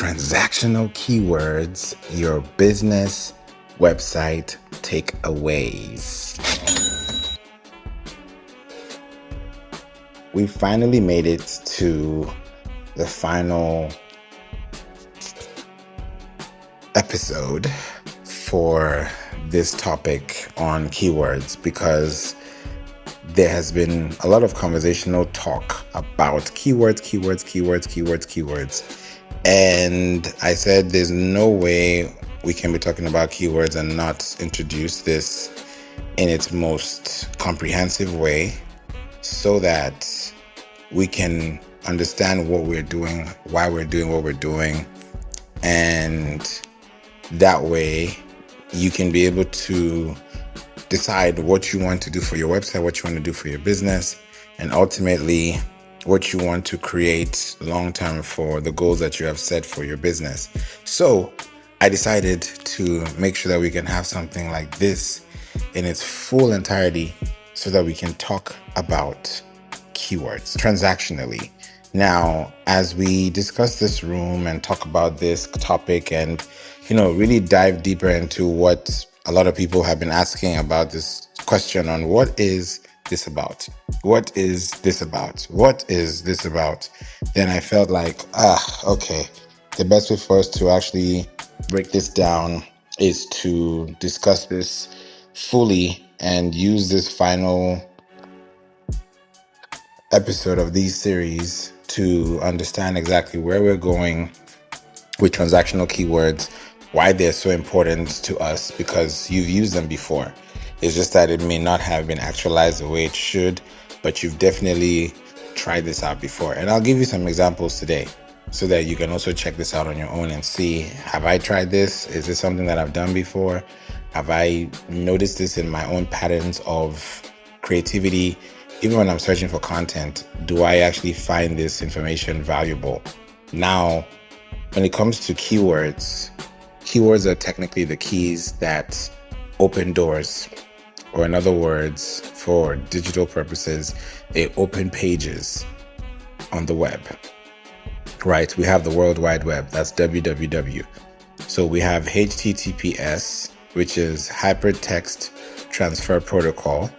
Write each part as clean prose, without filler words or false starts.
Transactional Keywords, your business website takeaways. We finally made it to the final episode for this topic on keywords because there has been a lot of conversational talk about keywords. And I said there's no way we can be talking about keywords and not introduce this in its most comprehensive way so that we can understand what we're doing, why we're doing what we're doing, and that way you can be able to decide what you want to do for your website, what you want to do for your business, and ultimately what you want to create long-term for the goals that you have set for your business. So I decided to make sure that we can have something like this in its full entirety so that we can talk about keywords transactionally. Now, as we discuss this room and talk about this topic and, really dive deeper into what a lot of people have been asking about this question on what is this about? What is this about? What is this about? Then I felt like, okay, the best way for us to actually break this down is to discuss this fully and use this final episode of these series to understand exactly where we're going with transactional keywords, why they're so important to us, because you've used them before. It's just that it may not have been actualized the way it should, but you've definitely tried this out before. And I'll give you some examples today so that you can also check this out on your own and see, have I tried this? Is this something that I've done before? Have I noticed this in my own patterns of creativity? Even when I'm searching for content, do I actually find this information valuable? Now, when it comes to keywords are technically the keys that open doors, or in other words, for digital purposes, they open pages on the web, right? We have the World Wide Web, that's www. So we have HTTPS, which is Hypertext Transfer Protocol,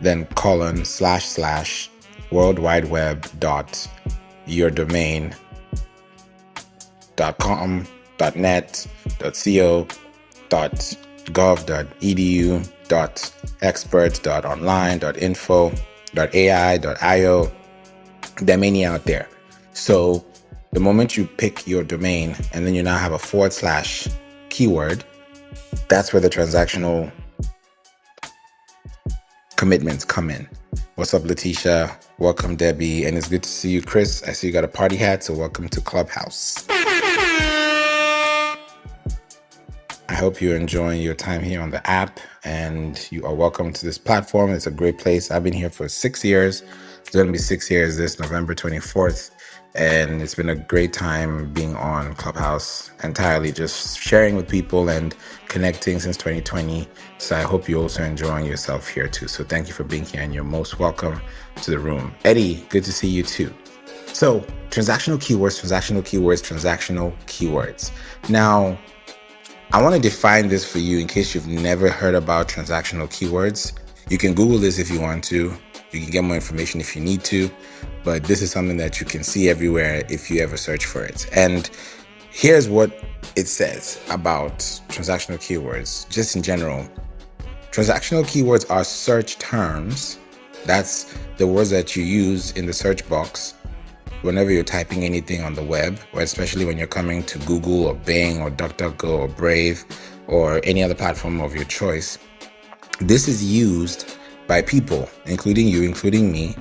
then : / worldwideweb.yourdomain.com, .net, .co, .gov.edu, .expert, .online, .info, .ai, .io. There are many out there. So the moment you pick your domain and then you now have a / keyword, that's where the transactional commitments come in. What's up, Letitia? Welcome, Debbie. And it's good to see you, Chris. I see you got a party hat, so welcome to Clubhouse. I hope you're enjoying your time here on the app and you are welcome to this platform. It's a great place. I've been here for 6 years. It's going to be 6 years this November 24th. And it's been a great time being on Clubhouse, entirely just sharing with people and connecting since 2020. So I hope you're also enjoying yourself here too. So thank you for being here and you're most welcome to the room. Eddie, good to see you too. So transactional keywords. Now, I want to define this for you in case you've never heard about transactional keywords. You can Google this if you want to. You can get more information if you need to, but this is something that you can see everywhere if you ever search for it. And here's what it says about transactional keywords. Just in general, transactional keywords are search terms. That's the words that you use in the search box whenever you're typing anything on the web, or especially when you're coming to Google or Bing or DuckDuckGo or Brave or any other platform of your choice. This is used by people, including you, including me,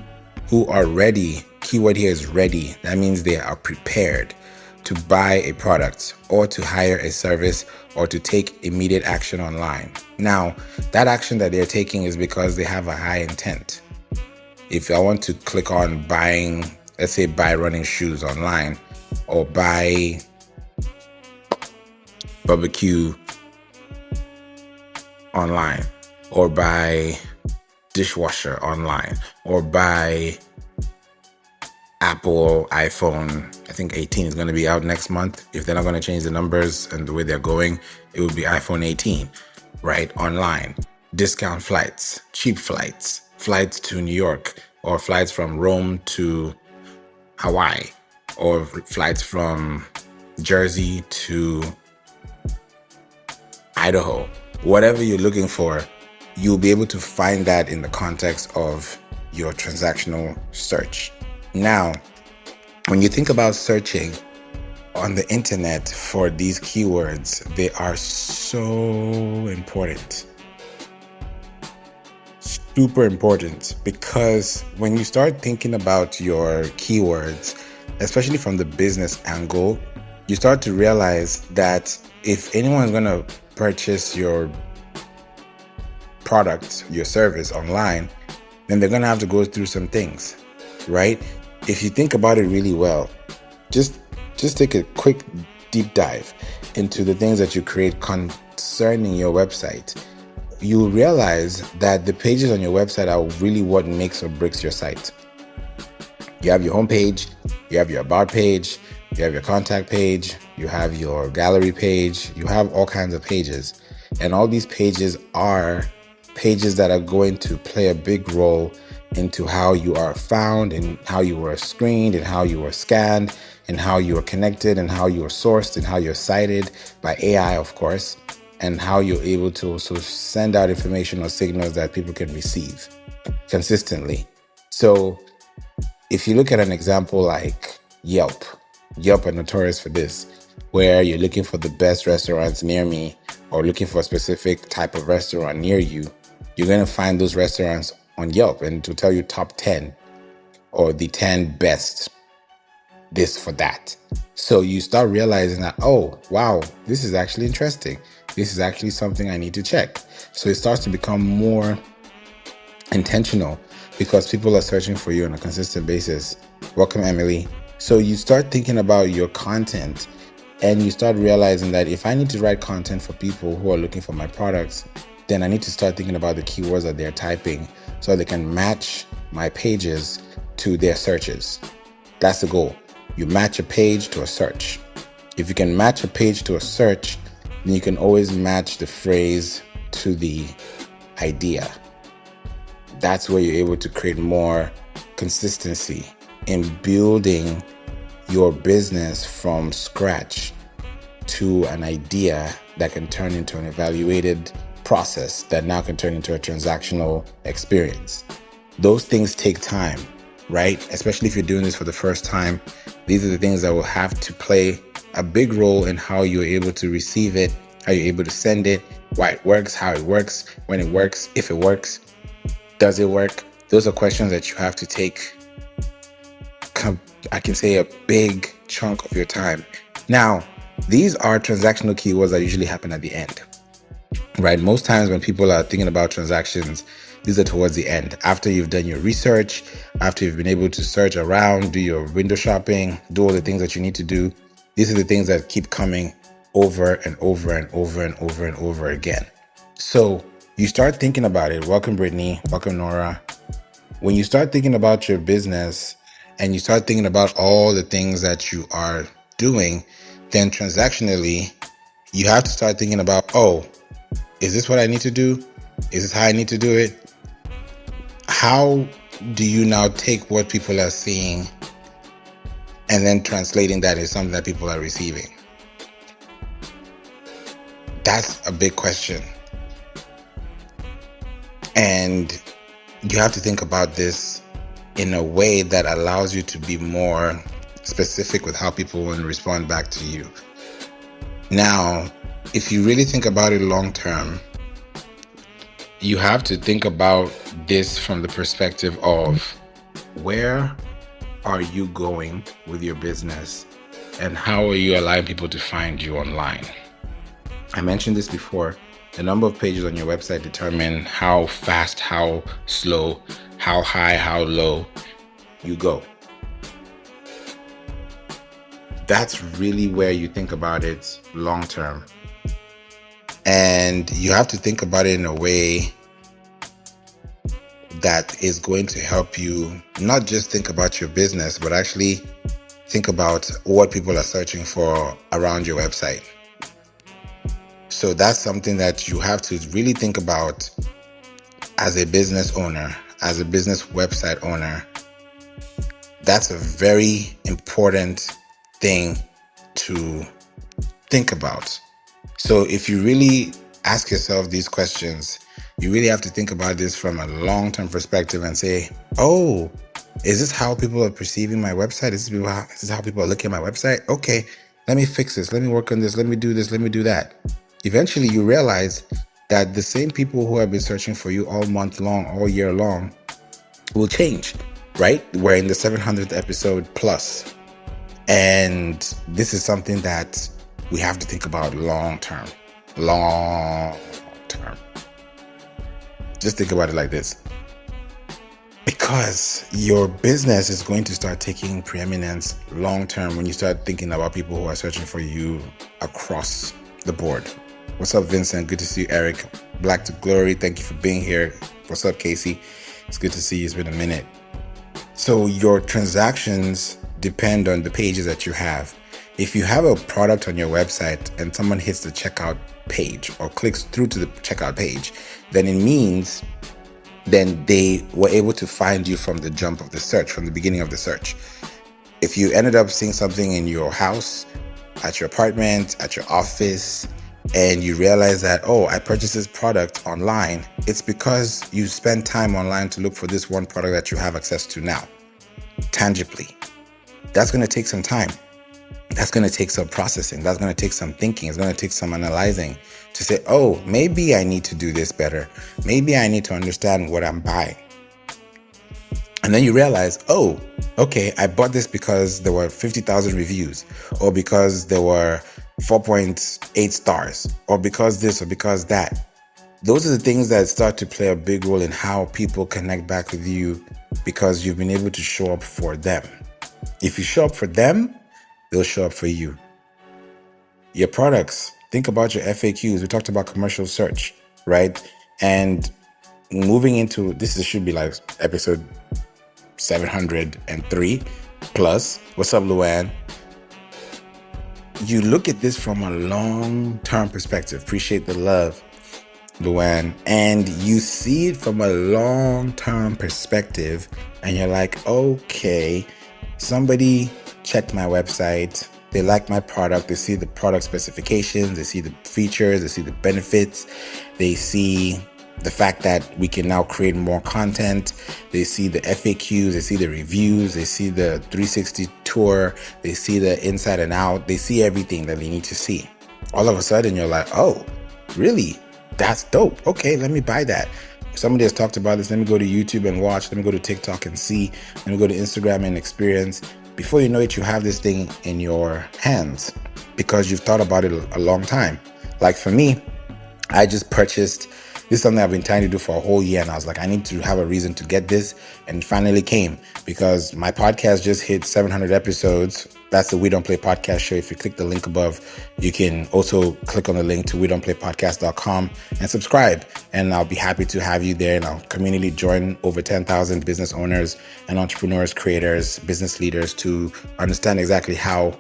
who are ready. Keyword here is ready. That means they are prepared to buy a product or to hire a service or to take immediate action online. Now, that action that they're taking is because they have a high intent. If I want to click on buying, let's say buy running shoes online, or buy barbecue online, or buy dishwasher online, or buy Apple Apple iPhone, I think 18 is going to be out next month. If they're not going to change the numbers and the way they're going, it would be iPhone 18, right? Online. Discount flights, cheap flights, flights to New York, or flights from Rome to Hawaii, or flights from Jersey to Idaho. Whatever you're looking for, you'll be able to find that in the context of your transactional search. Now, when you think about searching on the internet for these keywords, they are so important. Super important, because when you start thinking about your keywords, especially from the business angle, you start to realize that if anyone's going to purchase your product, your service online, then they're going to have to go through some things, right? If you think about it really well, just take a quick deep dive into the things that you create concerning your website. You'll realize that the pages on your website are really what makes or breaks your site. You have your homepage, you have your about page, you have your contact page, you have your gallery page, you have all kinds of pages. And all these pages are pages that are going to play a big role into how you are found, and how you were screened, and how you were scanned, and how you are connected, and how you are sourced, and how you're cited by AI, of course, and how you're able to also send out information or signals that people can receive consistently. So if you look at an example like Yelp are notorious for this, where you're looking for the best restaurants near me, or looking for a specific type of restaurant near you, you're going to find those restaurants on Yelp, and to tell you top 10 or the 10 best, this for that. So you start realizing that, oh, wow, this is actually interesting. This is actually something I need to check. So it starts to become more intentional, because people are searching for you on a consistent basis. Welcome, Emily. So you start thinking about your content, and you start realizing that if I need to write content for people who are looking for my products, then I need to start thinking about the keywords that they're typing so they can match my pages to their searches. That's the goal. You match a page to a search. If you can match a page to a search, then you can always match the phrase to the idea. That's where you're able to create more consistency in building your business from scratch to an idea that can turn into an evaluated process that now can turn into a transactional experience. Those things take time, right? Especially if you're doing this for the first time. These are the things that will have to play a big role in how you're able to receive it, how you're able to send it, why it works, how it works, when it works, if it works, does it work? Those are questions that you have to take, I can say, a big chunk of your time. Now, these are transactional keywords that usually happen at the end, right? Most times when people are thinking about transactions, these are towards the end. After you've done your research, after you've been able to search around, do your window shopping, do all the things that you need to do. These are the things that keep coming over and over and over and over and over again. So you start thinking about it. Welcome, Brittany. Welcome, Nora. When you start thinking about your business and you start thinking about all the things that you are doing, then transactionally, you have to start thinking about, oh, is this what I need to do? Is this how I need to do it? How do you now take what people are seeing and then translating that into something that people are receiving? That's a big question. And you have to think about this in a way that allows you to be more specific with how people will respond back to you. Now, if you really think about it long term, you have to think about this from the perspective of where are you going with your business and how are you allowing people to find you online? I mentioned this before. The number of pages on your website determine how fast, how slow, how high, how low you go. That's really where you think about it long term. And you have to think about it in a way that is going to help you not just think about your business, but actually think about what people are searching for around your website. So that's something that you have to really think about as a business owner, as a business website owner. That's a very important thing to think about. So if you really ask yourself these questions, you really have to think about this from a long-term perspective and say, oh, is this how people are perceiving my website? Is this how people are looking at my website? Okay, let me fix this. Let me work on this. Let me do this. Let me do that. Eventually, you realize that the same people who have been searching for you all month long, all year long, will change, right? We're in the 700th episode plus. And this is something that we have to think about long term. Just think about it like this. Because your business is going to start taking preeminence long term when you start thinking about people who are searching for you across the board. What's up, Vincent? Good to see you, Eric. Black to Glory, thank you for being here. What's up, Casey? It's good to see you. It's been a minute. So your transactions depend on the pages that you have. If you have a product on your website and someone hits the checkout page or clicks through to the checkout page, then it means then they were able to find you from the jump of the search, from the beginning of the search. If you ended up seeing something in your house, at your apartment, at your office, and you realize that, oh, I purchased this product online, it's because you spend time online to look for this one product that you have access to now, tangibly. That's going to take some time. That's going to take some processing. That's going to take some thinking. It's going to take some analyzing to say, oh, maybe I need to do this better. Maybe I need to understand what I'm buying. And then you realize, oh, okay, I bought this because there were 50,000 reviews, or because there were 4.8 stars, or because this, or because that. Those are the things that start to play a big role in how people connect back with you, because you've been able to show up for them. If you show up for them, they'll show up for you. Your products, think about your FAQs. We talked about commercial search, right? And moving into, this should be like episode 703 plus. What's up, Luann? You look at this from a long-term perspective. Appreciate the love, Luann. And you see it from a long-term perspective, and you're like, okay, somebody checked my website. They like my product. They see the product specifications. They see the features. They see the benefits. They see the fact that we can now create more content. They see the FAQs, they see the reviews, they see the 360 tour, they see the inside and out, they see everything that they need to see. All of a sudden you're like, oh, really? That's dope. Okay, let me buy that. Somebody has talked about this. Let me go to YouTube and watch. Let me go to TikTok and see. Let me go to Instagram and experience. Before you know it, you have this thing in your hands because you've thought about it a long time. Like for me, I just purchased. This is something I've been trying to do for a whole year, and I was like, I need to have a reason to get this, and it finally came because my podcast just hit 700 episodes. That's the We Don't Play Podcast show. If you click the link above, you can also click on the link to wedon'tplaypodcast.com and subscribe, and I'll be happy to have you there. And I'll community join over 10,000 business owners and entrepreneurs, creators, business leaders to understand exactly how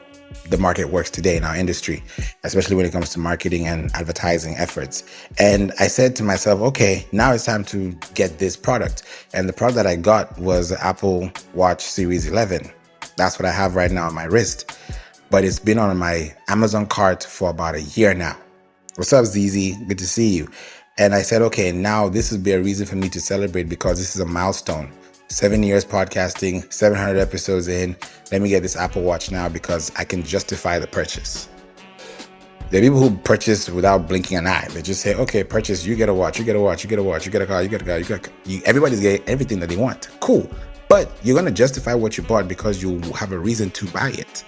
the market works today in our industry, especially when it comes to marketing and advertising efforts. And I said to myself, okay, now it's time to get this product. And the product that I got was the Apple Watch Series 11. That's what I have right now on my wrist. But it's been on my Amazon cart for about a year now. What's up, ZZ? Good to see you. And I said, okay, now this would be a reason for me to celebrate because this is a milestone. 7 years podcasting, 700 episodes in. Let me get this Apple Watch now because I can justify the purchase. There are people who purchase without blinking an eye. They just say, okay, purchase, you get a watch, you get a watch, you get a watch, you get a car, you get a car, everybody's getting everything that they want. Cool. But you're going to justify what you bought because you have a reason to buy it.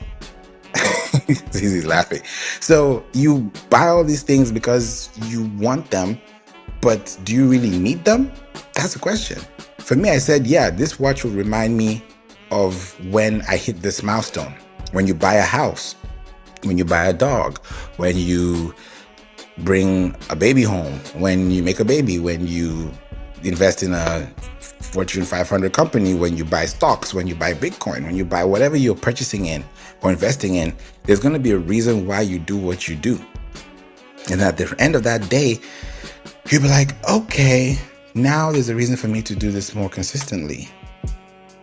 He's laughing. So you buy all these things because you want them, but do you really need them? That's the question. For me, I said, yeah, this watch will remind me of when I hit this milestone. When you buy a house, when you buy a dog, when you bring a baby home, when you make a baby, when you invest in a Fortune 500 company, when you buy stocks, when you buy Bitcoin, when you buy whatever you're purchasing in or investing in, there's going to be a reason why you do what you do. And at the end of that day, you'll be like, okay, now there's a reason for me to do this more consistently.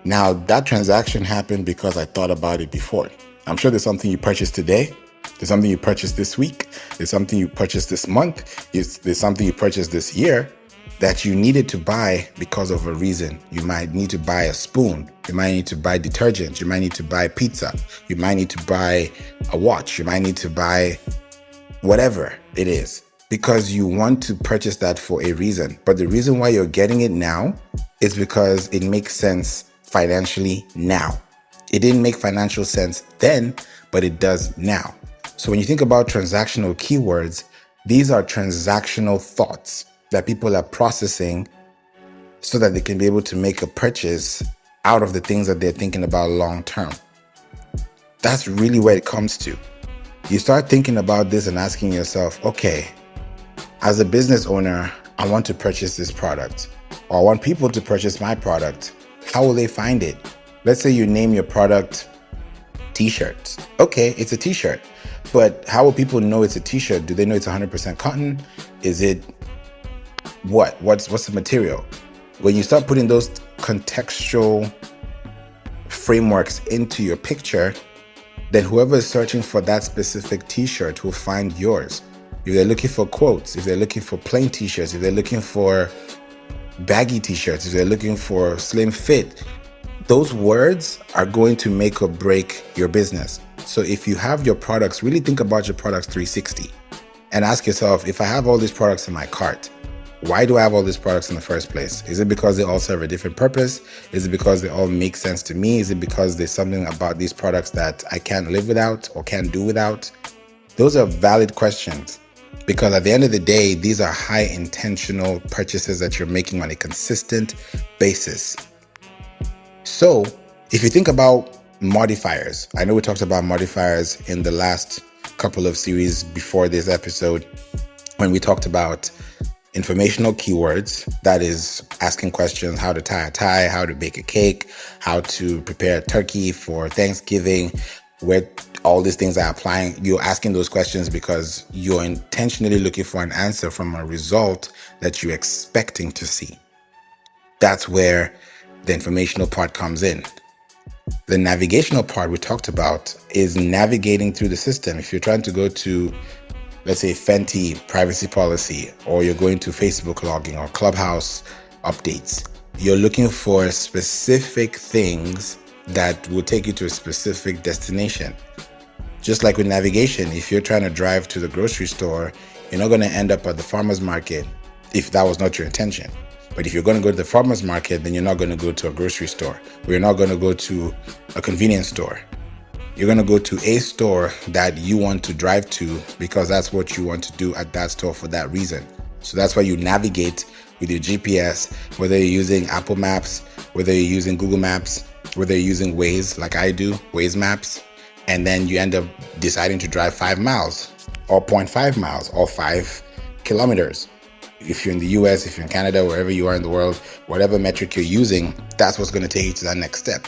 Now, that transaction happened because I thought about it before. I'm sure there's something you purchased today. There's something you purchased this week. There's something you purchased this month. There's something you purchased this year that you needed to buy because of a reason. You might need to buy a spoon. You might need to buy detergent. You might need to buy pizza. You might need to buy a watch. You might need to buy whatever it is, because you want to purchase that for a reason. But the reason why you're getting it now is because it makes sense financially now. It didn't make financial sense then, but it does now. So when you think about transactional keywords, these are transactional thoughts that people are processing so that they can be able to make a purchase out of the things that they're thinking about long term. That's really where it comes to. You start thinking about this and asking yourself, okay, as a business owner, I want to purchase this product, or I want people to purchase my product. How will they find it? Let's say you name your product t-shirts. Okay, it's a t-shirt, but how will people know it's a t-shirt? Do they know it's 100% cotton? Is it what? What's the material? When you start putting those contextual frameworks into your picture, then whoever is searching for that specific t-shirt will find yours. If they're looking for quotes, if they're looking for plain t-shirts, if they're looking for baggy t-shirts, if they're looking for slim fit, those words are going to make or break your business. So if you have your products, really think about your products 360 and ask yourself, if I have all these products in my cart, why do I have all these products in the first place? Is it because they all serve a different purpose? Is it because they all make sense to me? Is it because there's something about these products that I can't live without or can't do without? Those are valid questions, because at the end of the day, these are high intentional purchases that you're making on a consistent basis. So if you think about modifiers, I know we talked about modifiers in the last couple of series before this episode, when we talked about informational keywords, that is asking questions, how to tie a tie, how to bake a cake, how to prepare a turkey for Thanksgiving, where all these things are applying. You're asking those questions because you're intentionally looking for an answer from a result that you're expecting to see. That's where the informational part comes in. The navigational part we talked about is navigating through the system. If you're trying to go to, let's say, Fenty privacy policy, or you're going to Facebook login or Clubhouse updates, you're looking for specific things that will take you to a specific destination. Just like with navigation, if you're trying to drive to the grocery store, you're not going to end up at the farmer's market if that was not your intention. But if you're going to go to the farmer's market, then you're not going to go to a grocery store, or you're not going to go to a convenience store. You're going to go to a store that you want to drive to because that's what you want to do at that store for that reason. So that's why you navigate with your GPS, whether you're using Apple Maps, whether you're using Google Maps, whether you're using Waze, like I do, Waze Maps, and then you end up deciding to drive 5 miles or 0.5 miles or 5 kilometers. If you're in the US, if you're in Canada, wherever you are in the world, whatever metric you're using, that's what's going to take you to that next step.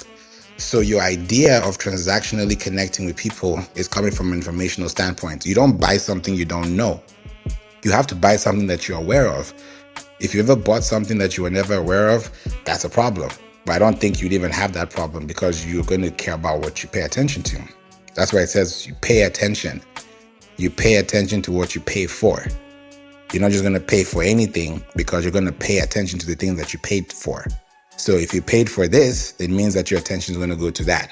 So your idea of transactionally connecting with people is coming from an informational standpoint. You don't buy something you don't know. You have to buy something that you're aware of. If you ever bought something that you were never aware of, that's a problem. But I don't think you'd even have that problem because you're going to care about what you pay attention to. That's why it says you pay attention. You pay attention to what you pay for. You're not just going to pay for anything because you're going to pay attention to the things that you paid for. So if you paid for this, it means that your attention is going to go to that.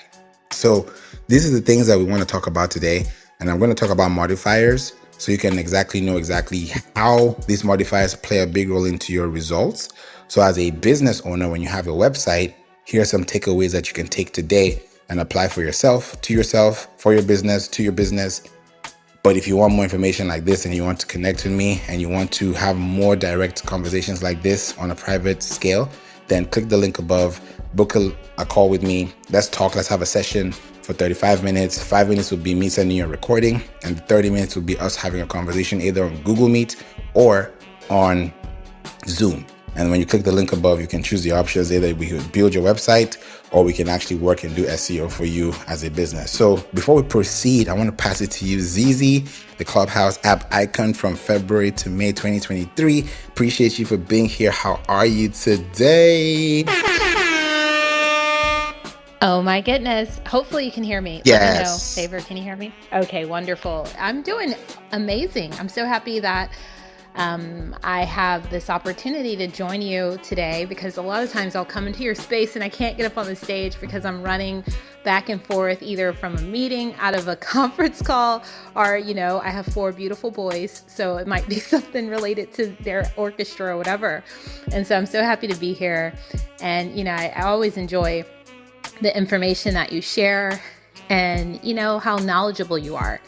So these are the things that we want to talk about today. And I'm going to talk about modifiers so you can know exactly how these modifiers play a big role into your results. So as a business owner, when you have a website, here are some takeaways that you can take today and apply for yourself, to yourself, for your business, to your business. But if you want more information like this and you want to connect with me and you want to have more direct conversations like this on a private scale, then click the link above, book a call with me. Let's talk. Let's have a session for 35 minutes. 5 minutes will be me sending you a recording, and 30 minutes will be us having a conversation either on Google Meet or on Zoom. And when you click the link above, you can choose the options. Either we can build your website or we can actually work and do SEO for you as a business. So before we proceed, I want to pass it to you, Zizi, the Clubhouse app icon from February to May 2023. Appreciate you for being here. How are you today? Oh my goodness. Hopefully you can hear me. Yes. Let me know. Favor, can you hear me? Okay, wonderful. I'm doing amazing. I'm so happy that I have this opportunity to join you today, because a lot of times I'll come into your space and I can't get up on the stage because I'm running back and forth either from a meeting, out of a conference call, or, I have 4 beautiful boys. So it might be something related to their orchestra or whatever. And so I'm so happy to be here. And, I always enjoy the information that you share and how knowledgeable you are.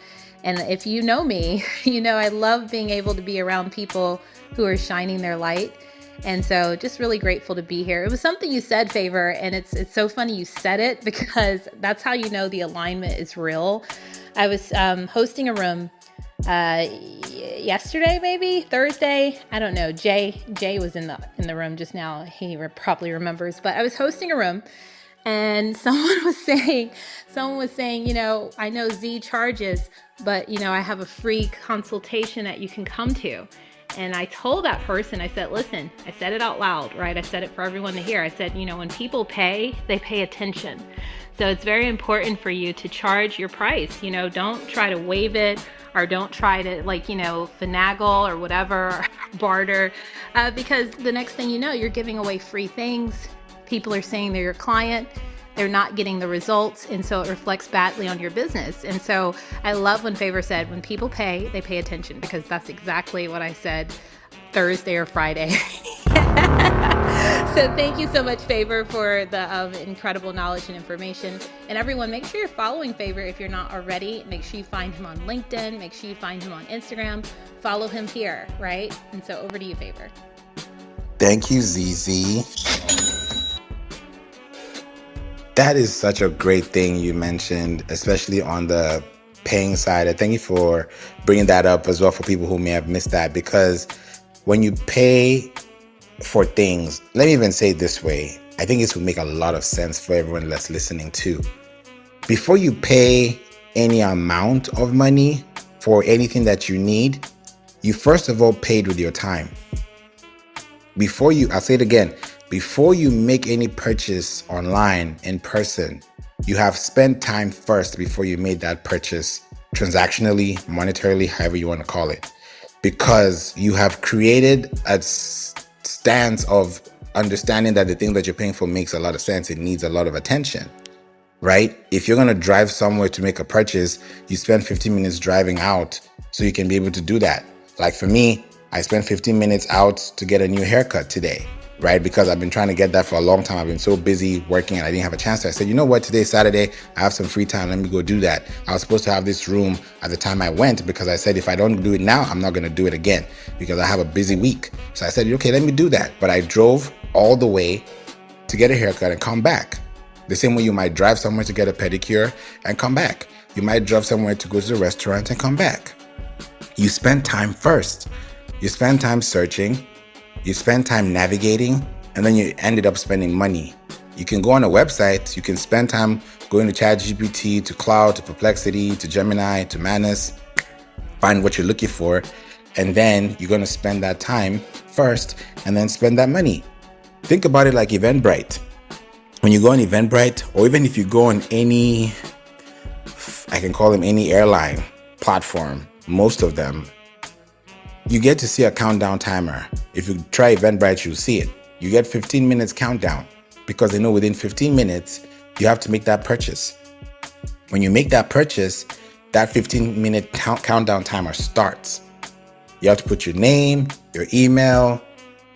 And if you know me, I love being able to be around people who are shining their light. And so just really grateful to be here. It was something you said, Favor, and it's so funny you said it, because that's how you know the alignment is real. I was hosting a room yesterday, maybe Thursday, I don't know. Jay was in the room just now. He probably remembers, but I was hosting a room. And someone was saying, I know Z charges, but, I have a free consultation that you can come to. And I told that person, I said, listen, I said it out loud, right? I said it for everyone to hear. I said, when people pay, they pay attention. So it's very important for you to charge your price. Don't try to waive it, or don't try to finagle or whatever, or barter, because the next thing you know, you're giving away free things. People are saying they're your client, they're not getting the results, and so it reflects badly on your business. And so I love when Favor said, when people pay, they pay attention, because that's exactly what I said Thursday or Friday. So thank you so much, Favor, for the incredible knowledge and information. And everyone, make sure you're following Favor if you're not already. Make sure you find him on LinkedIn. Make sure you find him on Instagram. Follow him here, right? And so over to you, Favor. Thank you, ZZ. That is such a great thing you mentioned, especially on the paying side. I thank you for bringing that up as well for people who may have missed that, because when you pay for things, let me even say it this way, I think this would make a lot of sense for everyone that's listening too. Before you pay any amount of money for anything that you need, you first of all paid with your time. I'll say it again, before you make any purchase online, in person, you have spent time first before you made that purchase, transactionally, monetarily, however you want to call it, because you have created a stance of understanding that the thing that you're paying for makes a lot of sense. It needs a lot of attention, right? If you're going to drive somewhere to make a purchase, you spend 15 minutes driving out so you can be able to do that. Like for me, I spent 15 minutes out to get a new haircut today, right? Because I've been trying to get that for a long time. I've been so busy working and I didn't have a chance to. I said, you know what? Today's Saturday. I have some free time. Let me go do that. I was supposed to have this room at the time I went, because I said, if I don't do it now, I'm not going to do it again, because I have a busy week. So I said, okay, let me do that. But I drove all the way to get a haircut and come back. The same way you might drive somewhere to get a pedicure and come back. You might drive somewhere to go to the restaurant and come back. You spend time first. You spend time searching, you spend time navigating, and then you ended up spending money. You can go on a website, you can spend time going to ChatGPT, to Cloud, to Perplexity, to Gemini, to Manus, find what you're looking for, and then you're going to spend that time first and then spend that money. Think about it like Eventbrite. When you go on Eventbrite, or even if you go on any, I can call them any airline platform, most of them, you get to see a countdown timer. If you try Eventbrite, you'll see it. You get 15 minutes countdown, because they know within 15 minutes, you have to make that purchase. When you make that purchase, that 15-minute countdown timer starts. You have to put your name, your email,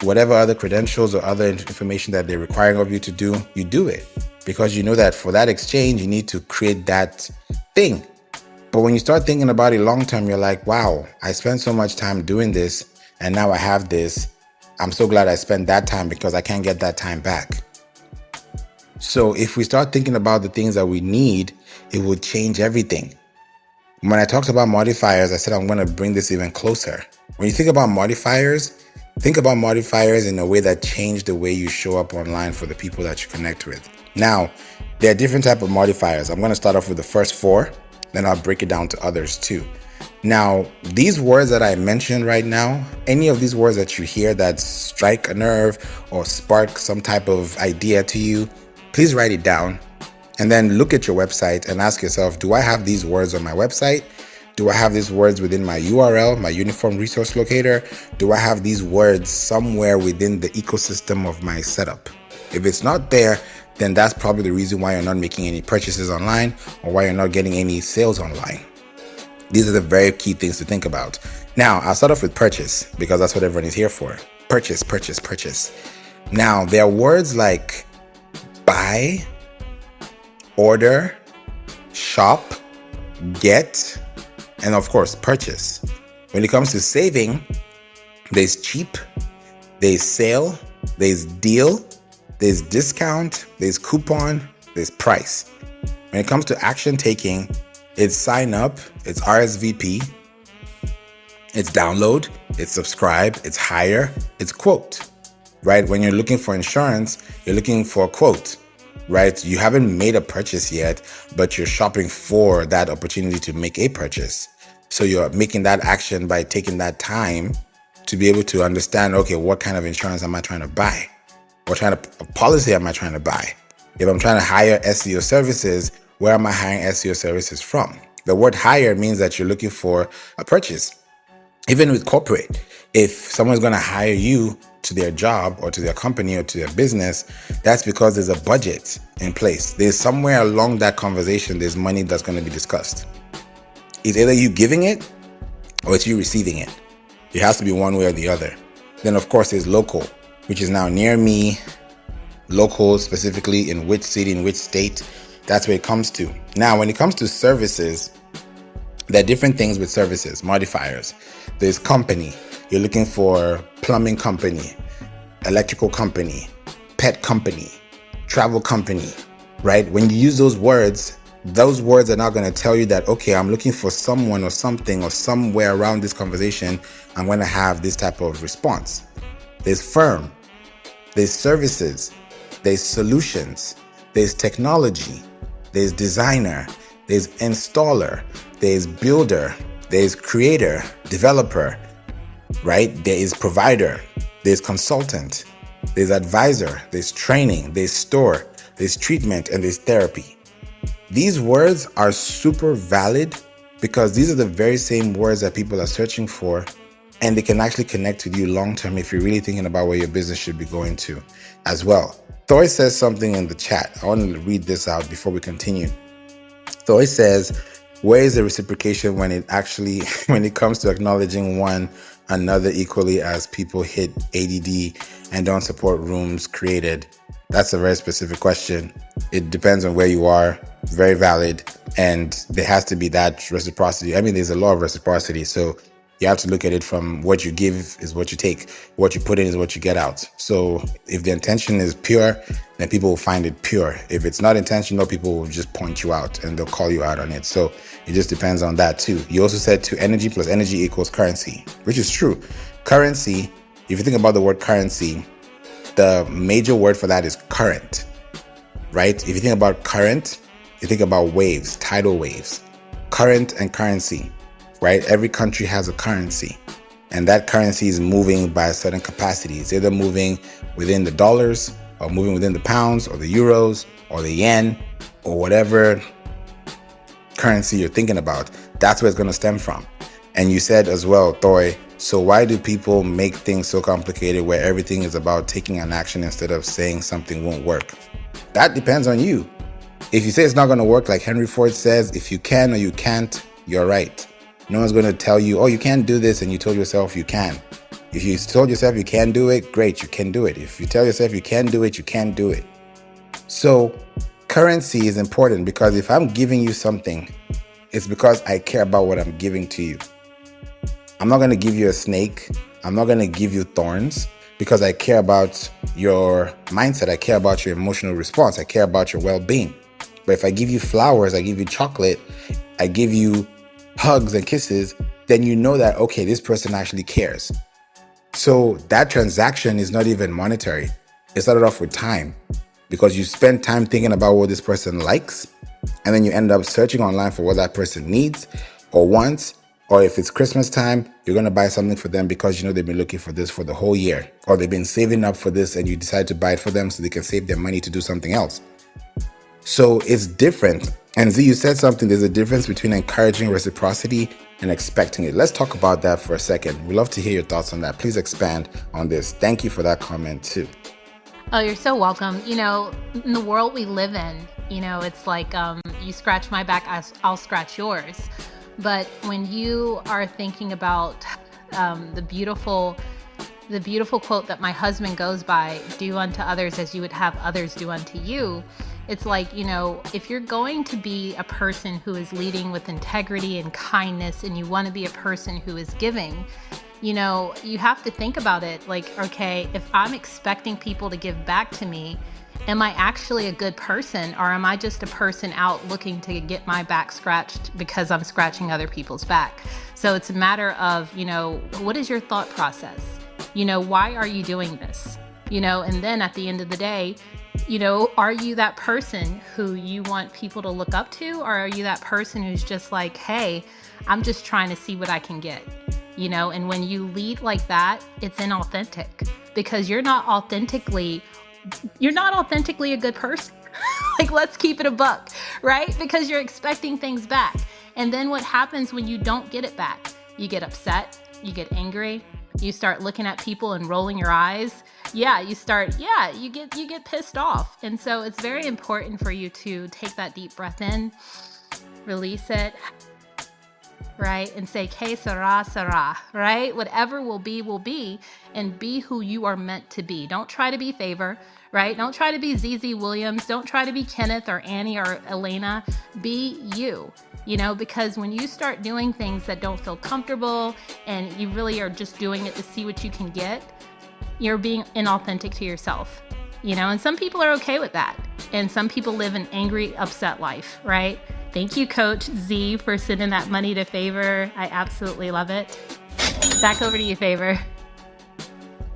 whatever other credentials or other information that they're requiring of you to do, you do it. Because you know that for that exchange, you need to create that thing. But when you start thinking about it long term, you're like, wow, I spent so much time doing this and now I have this. I'm so glad I spent that time, because I can't get that time back. So if we start thinking about the things that we need, it will change everything. When I talked about modifiers, I said I'm going to bring this even closer. When you think about modifiers in a way that change the way you show up online for the people that you connect with. Now, there are different types of modifiers. I'm going to start off with the first 4, then I'll break it down to others too. Now, these words that I mentioned right now, any of these words that you hear that strike a nerve or spark some type of idea to you, please write it down and then look at your website and ask yourself, do I have these words on my website? Do I have these words within my URL, my uniform resource locator? Do I have these words somewhere within the ecosystem of my setup? If it's not there, then that's probably the reason why you're not making any purchases online or why you're not getting any sales online. These are the very key things to think about. Now, I'll start off with purchase because that's what everyone is here for. Purchase, purchase, purchase. Now, there are words like buy, order, shop, get, and of course, purchase. When it comes to saving, there's cheap, there's sale, there's deal, there's discount, there's coupon, there's price. When it comes to action taking, it's sign up, it's RSVP, it's download, it's subscribe, it's hire, it's quote, right? When you're looking for insurance, you're looking for a quote, right? You haven't made a purchase yet, but you're shopping for that opportunity to make a purchase. So you're making that action by taking that time to be able to understand, okay, what kind of insurance am I trying to buy? What kind of policy am I trying to buy? If I'm trying to hire SEO services, where am I hiring SEO services from? The word hire means that you're looking for a purchase. Even with corporate, if someone's going to hire you to their job or to their company or to their business, that's because there's a budget in place. There's somewhere along that conversation, there's money that's going to be discussed. It's either you giving it or it's you receiving it. It has to be one way or the other. Then, of course, there's local, which is now near me, local specifically in which city, in which state. That's where it comes to. Now, when it comes to services, there are different things with services, modifiers. There's company. You're looking for plumbing company, electrical company, pet company, travel company, right? When you use those words are not going to tell you that, okay, I'm looking for someone or something or somewhere around this conversation, I'm going to have this type of response. There's firm, there's services, there's solutions, there's technology, there's designer, there's installer, there's builder, there's creator, developer, right? There is provider, there's consultant, there's advisor, there's training, there's store, there's treatment, and there's therapy. These words are super valid because these are the very same words that people are searching for, and they can actually connect with you long term if you're really thinking about where your business should be going to as well. Thoy says something in the chat. I want to read this out before we continue. Thoy says, where is the reciprocation when it comes to acknowledging one another equally as people hit ADD and don't support rooms created? That's a very specific question. It depends on where you are. Very valid. And there has to be that reciprocity. I mean, there's a law of reciprocity. So you have to look at it from what you give is what you take. What you put in is what you get out. So if the intention is pure, then people will find it pure. If it's not intentional, people will just point you out and they'll call you out on it. So it just depends on that too. You also said to energy plus energy equals currency, which is true. Currency, if you think about the word currency, the major word for that is current, right? If you think about current, you think about waves, tidal waves, current and currency. Right? Every country has a currency, and that currency is moving by a certain capacity. It's either moving within the dollars or moving within the pounds or the euros or the yen or whatever currency you're thinking about. That's where it's going to stem from. And you said as well, Thoy, so why do people make things so complicated where everything is about taking an action instead of saying something won't work? That depends on you. If you say it's not going to work, like Henry Ford says, if you can or you can't, you're right. No one's going to tell you, oh, you can't do this, and you told yourself you can. If you told yourself you can do it, great, you can do it. If you tell yourself you can do it, you can do it. So currency is important because if I'm giving you something, it's because I care about what I'm giving to you. I'm not going to give you a snake. I'm not going to give you thorns because I care about your mindset. I care about your emotional response. I care about your well-being. But if I give you flowers, I give you chocolate, I give you hugs and kisses, then you know that, okay, this person actually cares. So that transaction is not even monetary. It started off with time, because you spend time thinking about what this person likes, and then you end up searching online for what that person needs or wants. Or if it's Christmas time, you're going to buy something for them because you know they've been looking for this for the whole year, or they've been saving up for this and you decide to buy it for them so they can save their money to do something else. So it's different. And Z, you said something, there's a difference between encouraging reciprocity and expecting it. Let's talk about that for a second. We'd love to hear your thoughts on that. Please expand on this. Thank you for that comment too. Oh, you're so welcome. You know, in the world we live in, you know, it's like you scratch my back, I'll scratch yours. But when you are thinking about the beautiful quote that my husband goes by, do unto others as you would have others do unto you. It's like, you know, if you're going to be a person who is leading with integrity and kindness, and you want to be a person who is giving, you know, you have to think about it like, okay, if I'm expecting people to give back to me, am I actually a good person, or am I just a person out looking to get my back scratched because I'm scratching other people's back? So it's a matter of, you know, what is your thought process? You know, why are you doing this? You know, and then at the end of the day, you know, are you that person who you want people to look up to, or are you that person who's just like, hey, I'm just trying to see what I can get? You know, and when you lead like that, it's inauthentic, because you're not authentically a good person. Like, let's keep it a buck, right? Because you're expecting things back. And then what happens when you don't get it back? You get upset, you get angry, you start looking at people and rolling your eyes. You get pissed off. And so it's very important for you to take that deep breath in, release it, right? And say, que sera, sera, right? Whatever will be, and be who you are meant to be. Don't try to be Favor, right? Don't try to be ZZ Williams. Don't try to be Kenneth or Annie or Elena. Be you, you know, because when you start doing things that don't feel comfortable and you really are just doing it to see what you can get, you're being inauthentic to yourself, you know, and some people are okay with that. And some people live an angry, upset life, right? Thank you, Coach Z, for sending that money to Favor. I absolutely love it. Back over to you, Favor.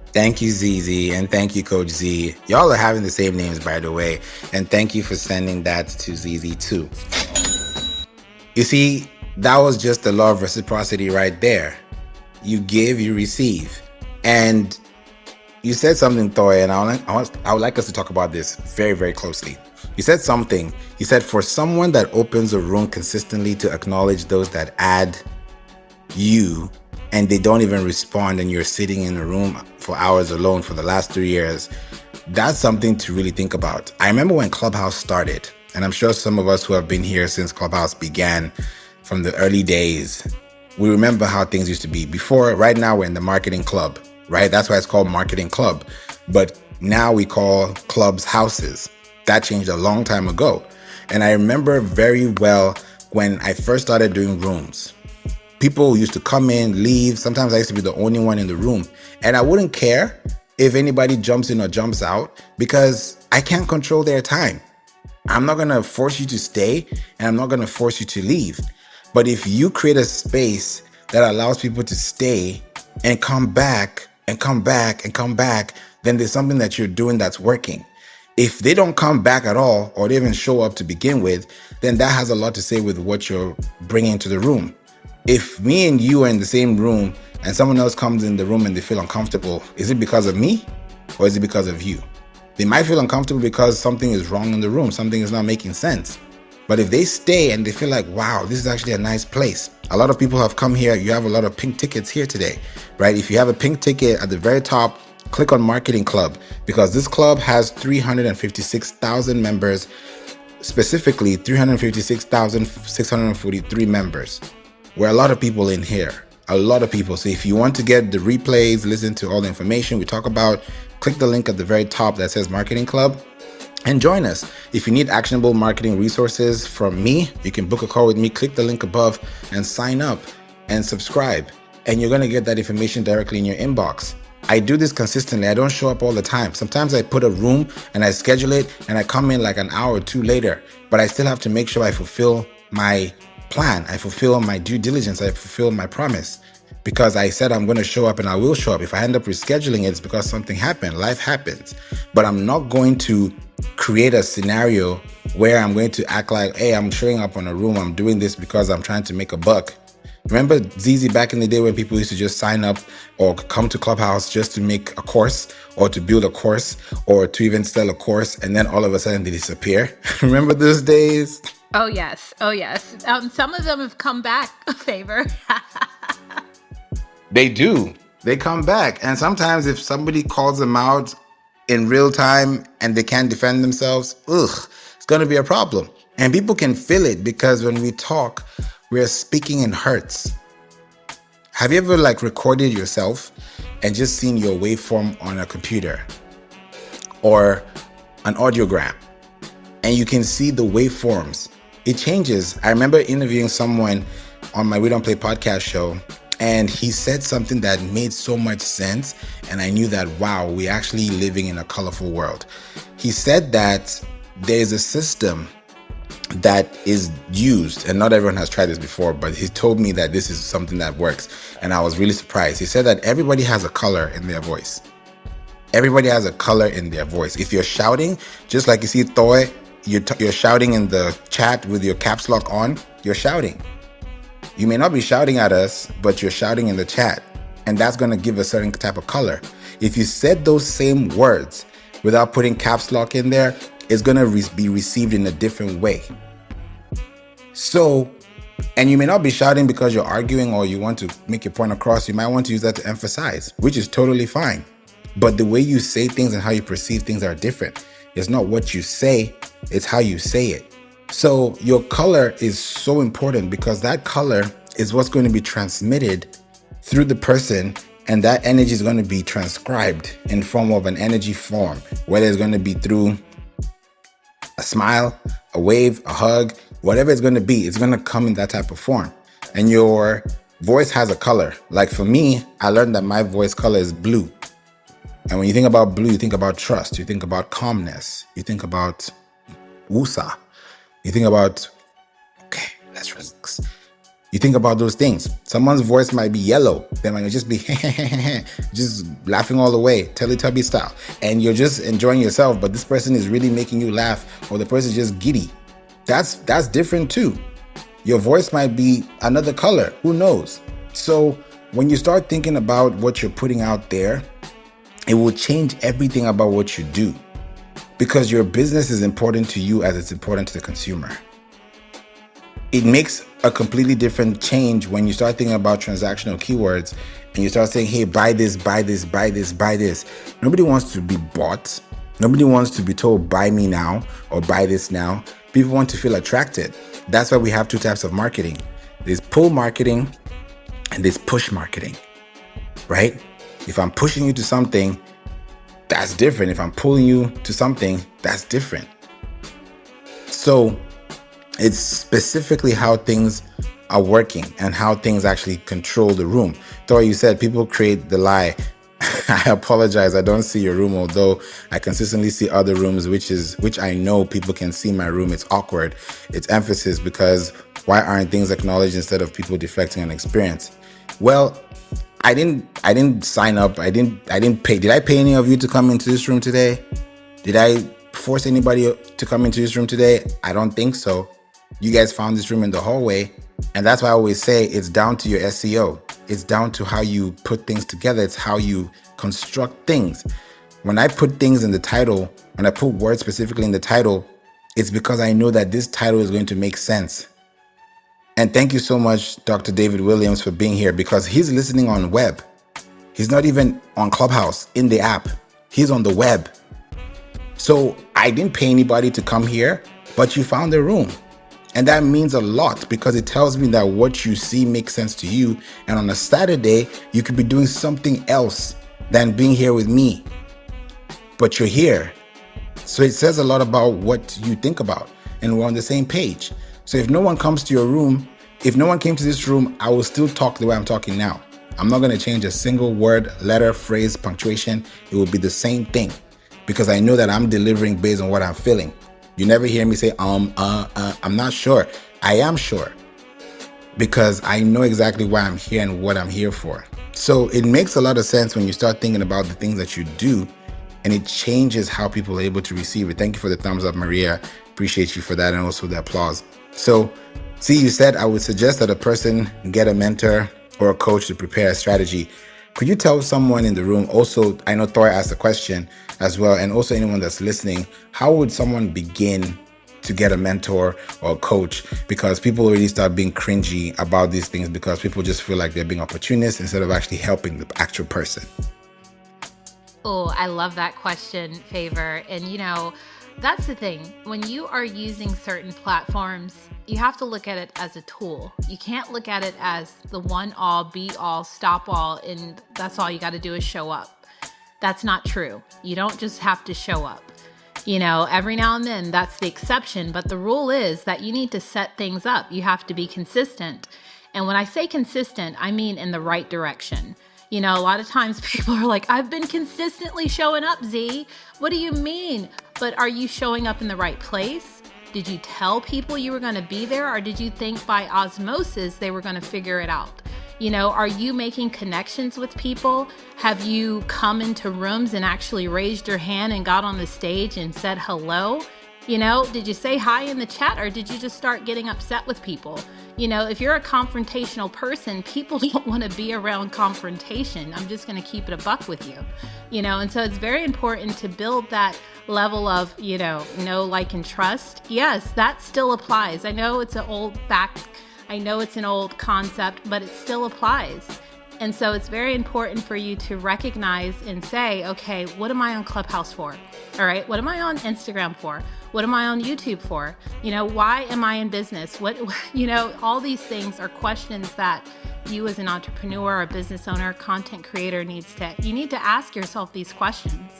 Thank you, ZZ, and thank you, Coach Z. Y'all are having the same names, by the way, and thank you for sending that to ZZ too. You see, that was just the law of reciprocity right there. You give, you receive. And you said something, Toy, and I would like us to talk about this very, very closely. You said something. You said, for someone that opens a room consistently to acknowledge those that add you, and they don't even respond, and you're sitting in a room for hours alone for the last 3 years, that's something to really think about. I remember when Clubhouse started, and I'm sure some of us who have been here since Clubhouse began from the early days, we remember how things used to be before. Right now we're in the marketing club, right? That's why it's called marketing club. But now we call clubs houses. That changed a long time ago. And I remember very well when I first started doing rooms. People used to come in, leave. Sometimes I used to be the only one in the room. And I wouldn't care if anybody jumps in or jumps out, because I can't control their time. I'm not going to force you to stay, and I'm not going to force you to leave. But if you create a space that allows people to stay and come back and come back and come back, then there's something that you're doing that's working. If they don't come back at all, or they even show up to begin with, then that has a lot to say with what you're bringing to the room. If me and you are in the same room and someone else comes in the room and they feel uncomfortable, is it because of me or is it because of you? They might feel uncomfortable because something is wrong in the room. Something is not making sense. But if they stay and they feel like, wow, this is actually a nice place. A lot of people have come here. You have a lot of pink tickets here today, right? If you have a pink ticket at the very top, click on Marketing Club, because this club has 356,000 members, specifically 356,643 members. We're a lot of people in here, a lot of people. So if you want to get the replays, listen to all the information we talk about, click the link at the very top that says Marketing Club and join us. If you need actionable marketing resources from me, you can book a call with me. Click the link above and sign up and subscribe. And you're going to get that information directly in your inbox. I do this consistently. I don't show up all the time. Sometimes I put a room and I schedule it and I come in like an hour or two later, but I still have to make sure I fulfill my plan. I fulfill my due diligence. I fulfill my promise because I said I'm going to show up and I will show up. If I end up rescheduling it, it's because something happened. Life happens. But I'm not going to create a scenario where I'm going to act like, hey, I'm showing up on a room. I'm doing this because I'm trying to make a buck. Remember ZZ back in the day when people used to just sign up or come to Clubhouse just to make a course or to build a course or to even sell a course, and then all of a sudden they disappear? Remember those days? Oh, yes. Oh, yes. Some of them have come back a favor. They do. They come back. And sometimes if somebody calls them out in real time and they can't defend themselves, it's going to be a problem. And people can feel it because when we talk, we're speaking in hertz. Have you ever recorded yourself and just seen your waveform on a computer or an audiogram, and you can see the waveforms? It changes. I remember interviewing someone on my We Don't Play podcast show, and he said something that made so much sense. And I knew that, wow, we're actually living in a colorful world. He said that there's a system that is used, and not everyone has tried this before, but he told me that this is something that works. And I was really surprised. He said that everybody has a color in their voice. Everybody has a color in their voice. If you're shouting, just like you see Thoy, you're shouting in the chat with your caps lock on, you're shouting. You may not be shouting at us, but you're shouting in the chat. And that's going to give a certain type of color. If you said those same words without putting caps lock in there, it's going to be received in a different way. So, and you may not be shouting because you're arguing or you want to make your point across. You might want to use that to emphasize, which is totally fine. But the way you say things and how you perceive things are different. It's not what you say, it's how you say it. So your color is so important because that color is what's going to be transmitted through the person, and that energy is going to be transcribed in form of an energy form, whether it's going to be through a smile, a wave, a hug, whatever it's going to be, it's going to come in that type of form. And your voice has a color. Like for me, I learned that my voice color is blue. And when you think about blue, you think about trust, you think about calmness, you think about wusa, you think about, okay, let's relax. You think about those things. Someone's voice might be yellow. They might just be just laughing all the way, Teletubby style. And you're just enjoying yourself, but this person is really making you laugh, or the person is just giddy. That's different too. Your voice might be another color. Who knows? So when you start thinking about what you're putting out there, it will change everything about what you do, because your business is important to you as it's important to the consumer. It makes a completely different change when you start thinking about transactional keywords and you start saying, hey, buy this, buy this, buy this, buy this. Nobody wants to be bought. Nobody wants to be told, buy me now or buy this now. People want to feel attracted. That's why we have two types of marketing. There's pull marketing and there's push marketing, right? If I'm pushing you to something, that's different. If I'm pulling you to something, that's different. So it's specifically how things are working and how things actually control the room. Though you said people create the lie. I apologize. I don't see your room, although I consistently see other rooms, which I know people can see my room. It's awkward. It's emphasis, because why aren't things acknowledged instead of people deflecting on experience? Well, I didn't sign up. I didn't pay. Did I pay any of you to come into this room today? Did I force anybody to come into this room today? I don't think so. You guys found this room in the hallway. And that's why I always say it's down to your SEO. It's down to how you put things together. It's how you construct things. When I put things in the title, when I put words specifically in the title, it's because I know that this title is going to make sense. And thank you so much, Dr. David Williams, for being here, because he's listening on web. He's not even on Clubhouse in the app. He's on the web. So I didn't pay anybody to come here, but you found the room. And that means a lot, because it tells me that what you see makes sense to you. And on a Saturday, you could be doing something else than being here with me. But you're here. So it says a lot about what you think about. And we're on the same page. So if no one comes to your room, if no one came to this room, I will still talk the way I'm talking now. I'm not going to change a single word, letter, phrase, punctuation. It will be the same thing, because I know that I'm delivering based on what I'm feeling. You never hear me say, I'm not sure. I am sure. because I know exactly why I'm here and what I'm here for. So it makes a lot of sense when you start thinking about the things that you do, and it changes how people are able to receive it. Thank you for the thumbs up, Maria. Appreciate you for that, and also the applause. So, see, you said I would suggest that a person get a mentor or a coach to prepare a strategy. Could you tell someone in the room also, I know Thor asked a question as well, and also anyone that's listening, how would someone begin to get a mentor or a coach? Because people already start being cringy about these things because people just feel like they're being opportunists instead of actually helping the actual person. Oh, I love that question, Favor. And that's the thing. When you are using certain platforms, you have to look at it as a tool. You can't look at it as the one all, be all, stop all, and that's all you got to do is show up. That's not true. You don't just have to show up. Every now and then that's the exception, but the rule is that you need to set things up. You have to be consistent. And when I say consistent, I mean in the right direction. A lot of times people are like, I've been consistently showing up, Z. What do you mean? But are you showing up in the right place? Did you tell people you were going to be there, or did you think by osmosis they were going to figure it out? Are you making connections with people? Have you come into rooms and actually raised your hand and got on the stage and said hello? Did you say hi in the chat, or did you just start getting upset with people? If you're a confrontational person, people don't want to be around confrontation. I'm just going to keep it a buck with you. And so it's very important to build that level of, know, like, and trust. Yes, that still applies. I know it's an old concept, but it still applies. And so it's very important for you to recognize and say, okay, what am I on Clubhouse for? All right, what am I on Instagram for? What am I on YouTube for? Why am I in business? All these things are questions that you as an entrepreneur, a business owner, content creator you need to ask yourself these questions.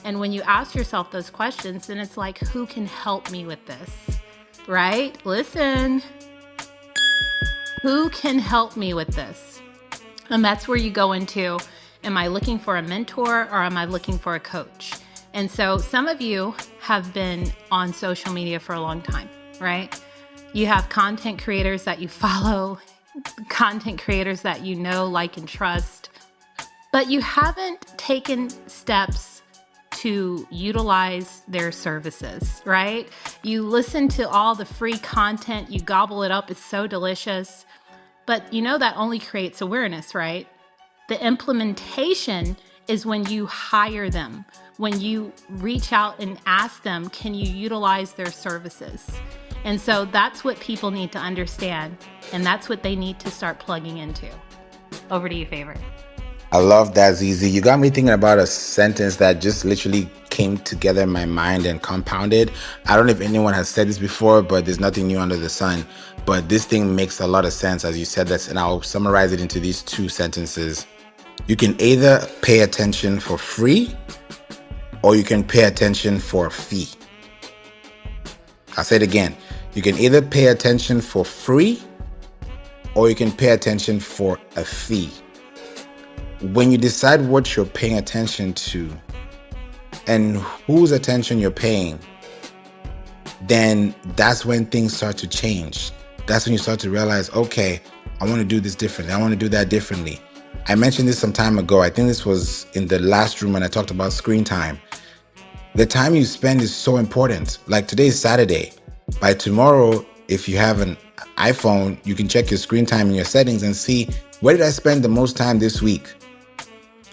And when you ask yourself those questions, then it's like, who can help me with this? Right? Listen. Who can help me with this? And that's where you go into, am I looking for a mentor or am I looking for a coach? And so some of you have been on social media for a long time, right? You have content creators that you follow, content creators that you know, like, and trust, but you haven't taken steps to utilize their services, right? You listen to all the free content, you gobble it up, it's so delicious. But that only creates awareness, right? The implementation is when you hire them, when you reach out and ask them, can you utilize their services? And so that's what people need to understand, and that's what they need to start plugging into. Over to you, Favor. I love that, ZZ. You got me thinking about a sentence that just literally came together in my mind and compounded. I don't know if anyone has said this before, but there's nothing new under the sun. But this thing makes a lot of sense as you said this, and I'll summarize it into these two sentences. You can either pay attention for free or you can pay attention for a fee. I'll say it again. You can either pay attention for free or you can pay attention for a fee. When you decide what you're paying attention to and whose attention you're paying, then that's when things start to change. That's when you start to realize, okay, I want to do this differently. I want to do that differently. I mentioned this some time ago. I think this was in the last room when I talked about screen time. The time you spend is so important. Like today is Saturday. By tomorrow, if you have an iPhone, you can check your screen time in your settings and see, where did I spend the most time this week?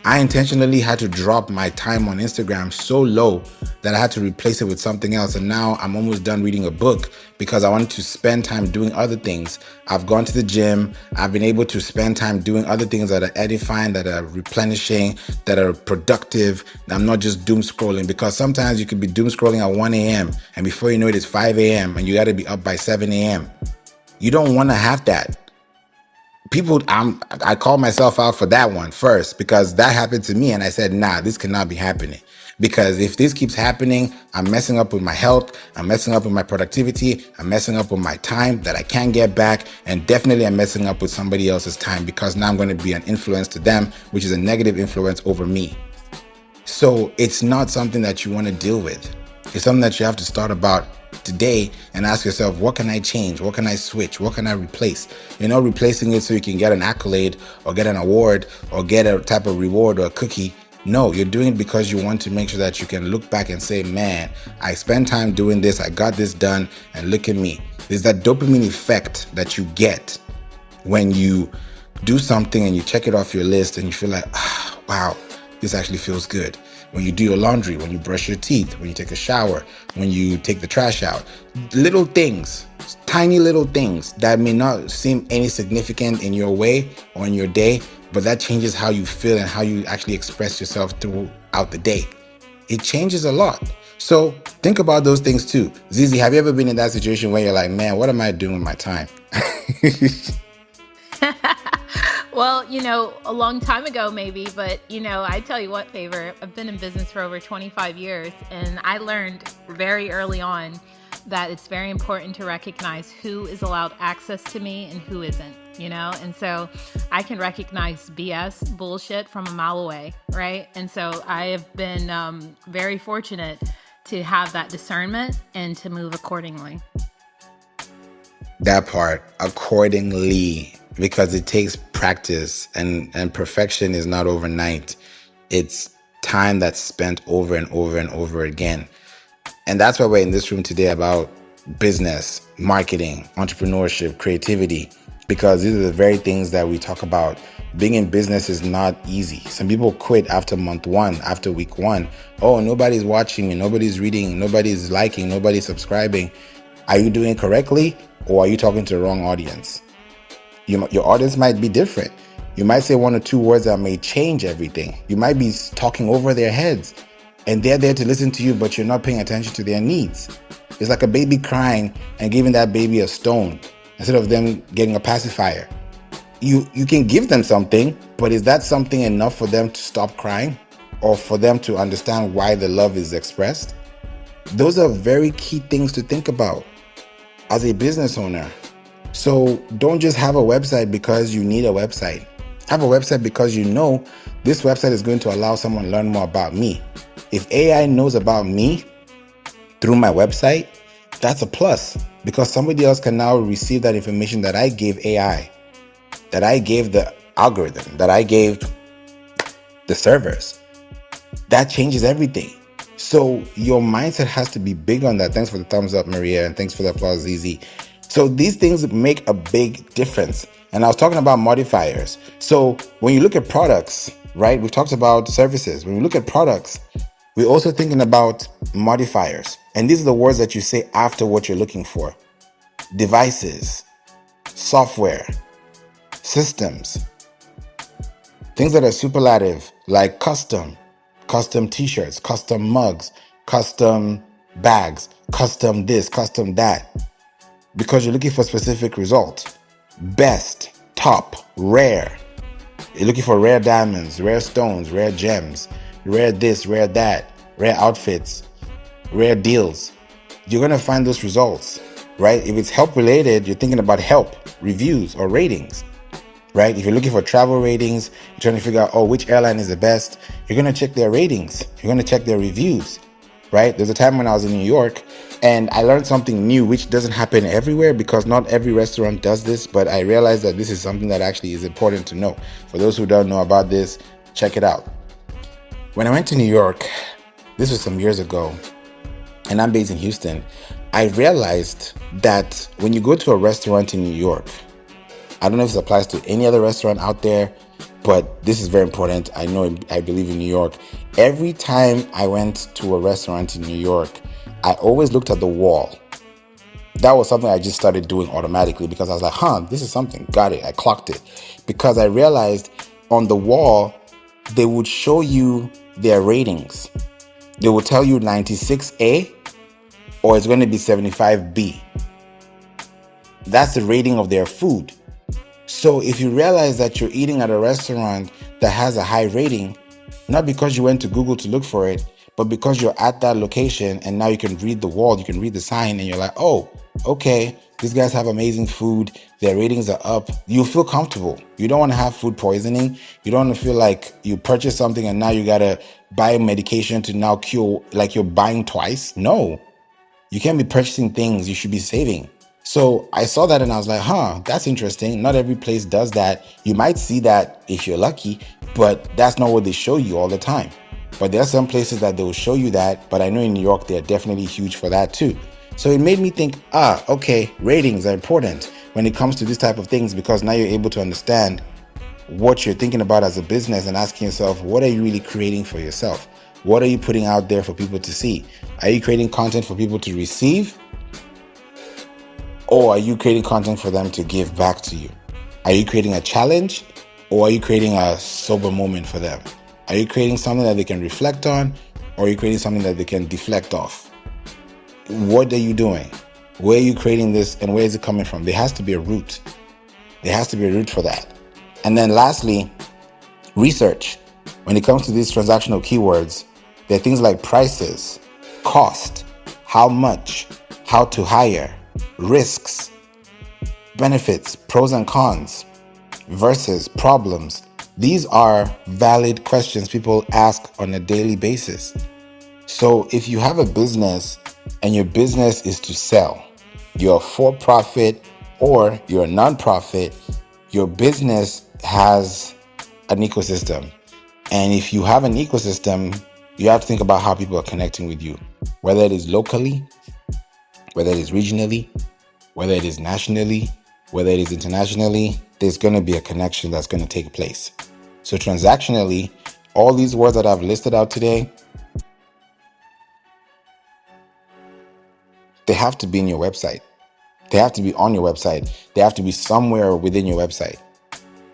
I intentionally had to drop my time on Instagram so low that I had to replace it with something else. And now I'm almost done reading a book because I wanted to spend time doing other things. I've gone to the gym. I've been able to spend time doing other things that are edifying, that are replenishing, that are productive. I'm not just doom scrolling, because sometimes you could be doom scrolling at 1 a.m. and before you know it, it's 5 a.m. and you got to be up by 7 a.m. You don't want to have that. I call myself out for that one first, because that happened to me and I said, nah, this cannot be happening. Because if this keeps happening, I'm messing up with my health, I'm messing up with my productivity, I'm messing up with my time that I can't get back, and definitely I'm messing up with somebody else's time, because now I'm going to be an influence to them, which is a negative influence over me. So it's not something that you want to deal with. It's something that you have to start about today and ask yourself, what can I change? What can I switch? What can I replace? You're not replacing it so you can get an accolade or get an award or get a type of reward or a cookie. No, you're doing it because you want to make sure that you can look back and say, man, I spent time doing this, I got this done, and look at me. There's that dopamine effect that you get when you do something and you check it off your list and you feel like, wow, this actually feels good. When you do your laundry, when you brush your teeth, when you take a shower, when you take the trash out. Little things, tiny little things that may not seem any significant in your way or in your day, but that changes how you feel and how you actually express yourself throughout the day. It changes a lot. So think about those things too. Zizi, have you ever been in that situation where you're like, man, what am I doing with my time? Well, a long time ago maybe, but I tell you what, Favor, I've been in business for over 25 years, and I learned very early on that it's very important to recognize who is allowed access to me and who isn't, and so I can recognize BS, bullshit, from a mile away, right? And so I have been very fortunate to have that discernment and to move accordingly. That part, accordingly, because it takes practice and perfection is not overnight. It's time that's spent over and over and over again. And that's why we're in this room today about business, marketing, entrepreneurship, creativity, because these are the very things that we talk about. Being in business is not easy. Some people quit after month one, after week one. Oh, nobody's watching me, nobody's reading, nobody's liking, nobody's subscribing. Are you doing it correctly, or are you talking to the wrong audience? Your audience might be different. You might say one or two words that may change everything. You might be talking over their heads, and they're there to listen to you, but you're not paying attention to their needs. It's like a baby crying and giving that baby a stone instead of them getting a pacifier. You can give them something, but is that something enough for them to stop crying or for them to understand why the love is expressed? Those are very key things to think about as a business owner. So don't just have a website because you need a website. Have a website because you know this website is going to allow someone to learn more about me. If AI knows about me through my website, that's a plus, because somebody else can now receive that information that I gave AI, that I gave the algorithm, that I gave the servers. That changes everything. So your mindset has to be big on that. Thanks for the thumbs up, Maria, and thanks for the applause, ZZ. So these things make a big difference. And I was talking about modifiers. So when you look at products, right, we've talked about services. When we look at products, we're also thinking about modifiers. And these are the words that you say after what you're looking for. Devices, software, systems, things that are superlative, like custom t-shirts, custom mugs, custom bags, custom this, custom that, because you're looking for specific results. Best, top, rare. You're looking for rare diamonds, rare stones, rare gems, rare this, rare that, rare outfits, rare deals. You're going to find those results, right? If it's help related, you're thinking about help, reviews, or ratings. Right? If you're looking for travel ratings, you're trying to figure out, which airline is the best, you're going to check their ratings. You're going to check their reviews, right? There's a time when I was in New York and I learned something new, which doesn't happen everywhere because not every restaurant does this, but I realized that this is something that actually is important to know. For those who don't know about this, check it out. When I went to New York, this was some years ago, and I'm based in Houston, I realized that when you go to a restaurant in New York, I don't know if this applies to any other restaurant out there, but this is very important. I believe in New York. Every time I went to a restaurant in New York, I always looked at the wall. That was something I just started doing automatically because I was like, this is something. Got it. I clocked it. Because I realized on the wall, they would show you their ratings. They will tell you 96A or it's going to be 75B. That's the rating of their food. So if you realize that you're eating at a restaurant that has a high rating, not because you went to Google to look for it, but because you're at that location and now you can read the wall, you can read the sign, and you're like, oh, okay, these guys have amazing food, their ratings are up, you feel comfortable. You don't want to have food poisoning. You don't want to feel like you purchased something and now you got to buy medication to now cure, like you're buying twice. No. You can't be purchasing things. You should be saving. So I saw that and I was like, that's interesting. Not every place does that. You might see that if you're lucky, but that's not what they show you all the time. But there are some places that they will show you that. But I know in New York, they're definitely huge for that too. So it made me think, okay, ratings are important when it comes to this type of things, because now you're able to understand what you're thinking about as a business and asking yourself, what are you really creating for yourself? What are you putting out there for people to see? Are you creating content for people to receive? Or are you creating content for them to give back to you? Are you creating a challenge, or are you creating a sober moment for them? Are you creating something that they can reflect on, or are you creating something that they can deflect off? What are you doing? Where are you creating this, and where is it coming from? There has to be a root. There has to be a root for that. And then lastly, research. When it comes to these transactional keywords, there are things like prices, cost, how much, how to hire, risks, benefits, pros and cons, versus problems. These are valid questions people ask on a daily basis. So if you have a business and your business is to sell, you're a for-profit or you're a non-profit, your business has an ecosystem. And if you have an ecosystem, you have to think about how people are connecting with you, whether it is locally, whether it is regionally, whether it is nationally, whether it is internationally. There's going to be a connection that's going to take place. So transactionally, all these words that I've listed out today, they have to be in your website. They have to be on your website. They have to be somewhere within your website.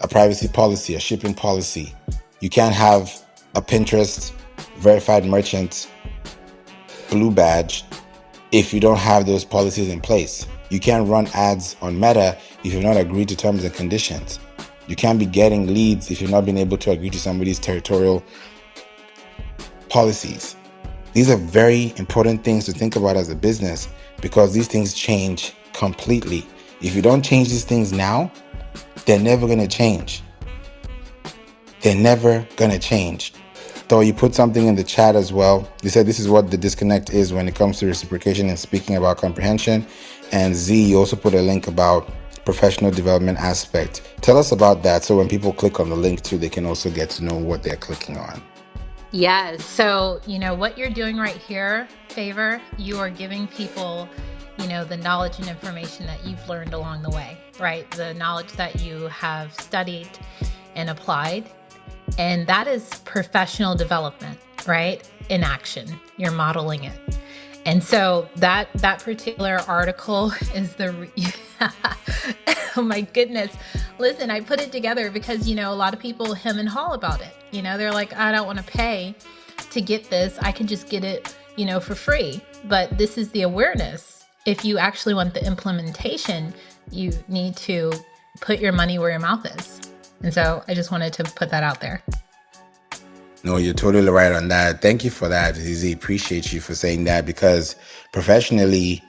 A privacy policy, a shipping policy. You can't have a Pinterest verified merchant blue badge if you don't have those policies in place. You can't run ads on Meta if you've not agreed to terms and conditions. You can't be getting leads if you've not been able to agree to somebody's territorial policies. These are very important things to think about as a business, because these things change completely. If you don't change these things now, they're never going to change. They're never going to change. Though you put something in the chat as well. You said this is what the disconnect is when it comes to reciprocation and speaking about comprehension. And Z, you also put a link about professional development aspect. Tell us about that, so when people click on the link too, they can also get to know what they're clicking on. Yes. So, what you're doing right here, Favor, you are giving people, the knowledge and information that you've learned along the way, right? The knowledge that you have studied and applied. And that is professional development, right? In action. You're modeling it. And so that particular article is oh my goodness. Listen, I put it together because, a lot of people hem and haw about it. They're like, I don't want to pay to get this. I can just get it, for free. But this is the awareness. If you actually want the implementation, you need to put your money where your mouth is. And so I just wanted to put that out there. No, you're totally right on that. Thank you for that, Zizi. Appreciate you for saying that, because professionally,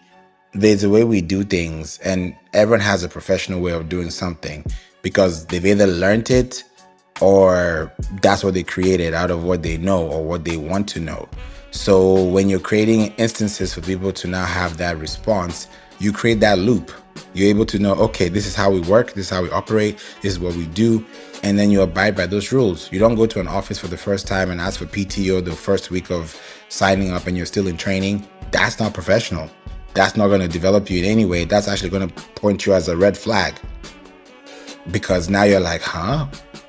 there's a way we do things, and everyone has a professional way of doing something because they've either learned it or that's what they created out of what they know or what they want to know. So when you're creating instances for people to now have that response, you create that loop. You're able to know, okay, this is how we work, this is how we operate, this is what we do, and then you abide by those rules. You don't go to an office for the first time and ask for PTO the first week of signing up and you're still in training. That's not professional. That's not going to develop you in any way. That's actually going to point you as a red flag, because now you're like,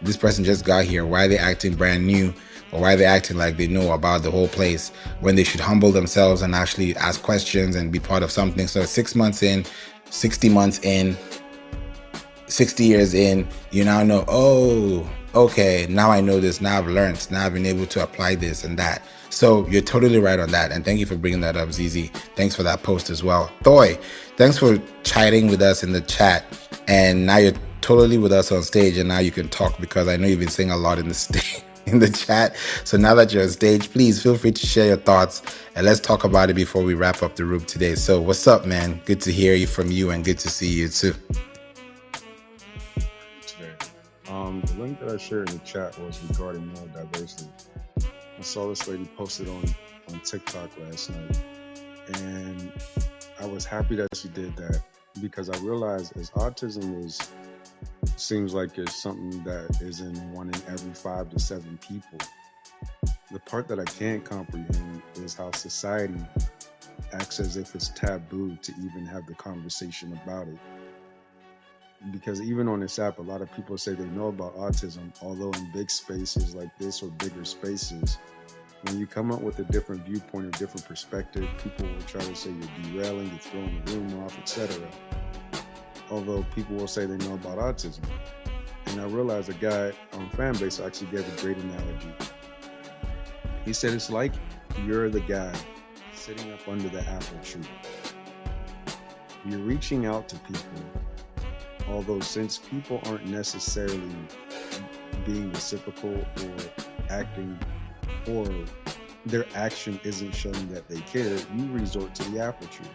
this person just got here. Why are they acting brand new? Or why are they acting like they know about the whole place, when they should humble themselves and actually ask questions and be part of something? So 6 months in, 60 months in, 60 years in, you now know, oh, okay, now I know this. Now I've learned. Now I've been able to apply this and that. So you're totally right on that. And thank you for bringing that up, Zizi. Thanks for that post as well. Thoy, thanks for chatting with us in the chat. And now you're totally with us on stage, and now you can talk, because I know you've been saying a lot in the chat. So now that you're on stage, please feel free to share your thoughts, and let's talk about it before we wrap up the room today. So what's up, man? Good to hear you from you, and good to see you too. The link that I shared in the chat was regarding neurodiversity. I saw this lady posted on TikTok last night, And I was happy that she did that, because I realized as autism seems like it's something that is in 1 in every 5 to 7 people. The part that I can't comprehend is how society acts as if it's taboo to even have the conversation about it. Because even on this app, a lot of people say they know about autism, although in big spaces like this or bigger spaces, when you come up with a different viewpoint or different perspective, people will try to say you're derailing, you're throwing the room off, etc. Although people will say they know about autism. And I realized a guy on Fanbase actually gave a great analogy. He said it's like you're the guy sitting up under the apple tree. You're reaching out to people, although since people aren't necessarily being reciprocal or acting, or their action isn't showing that they care, you resort to the apple tree.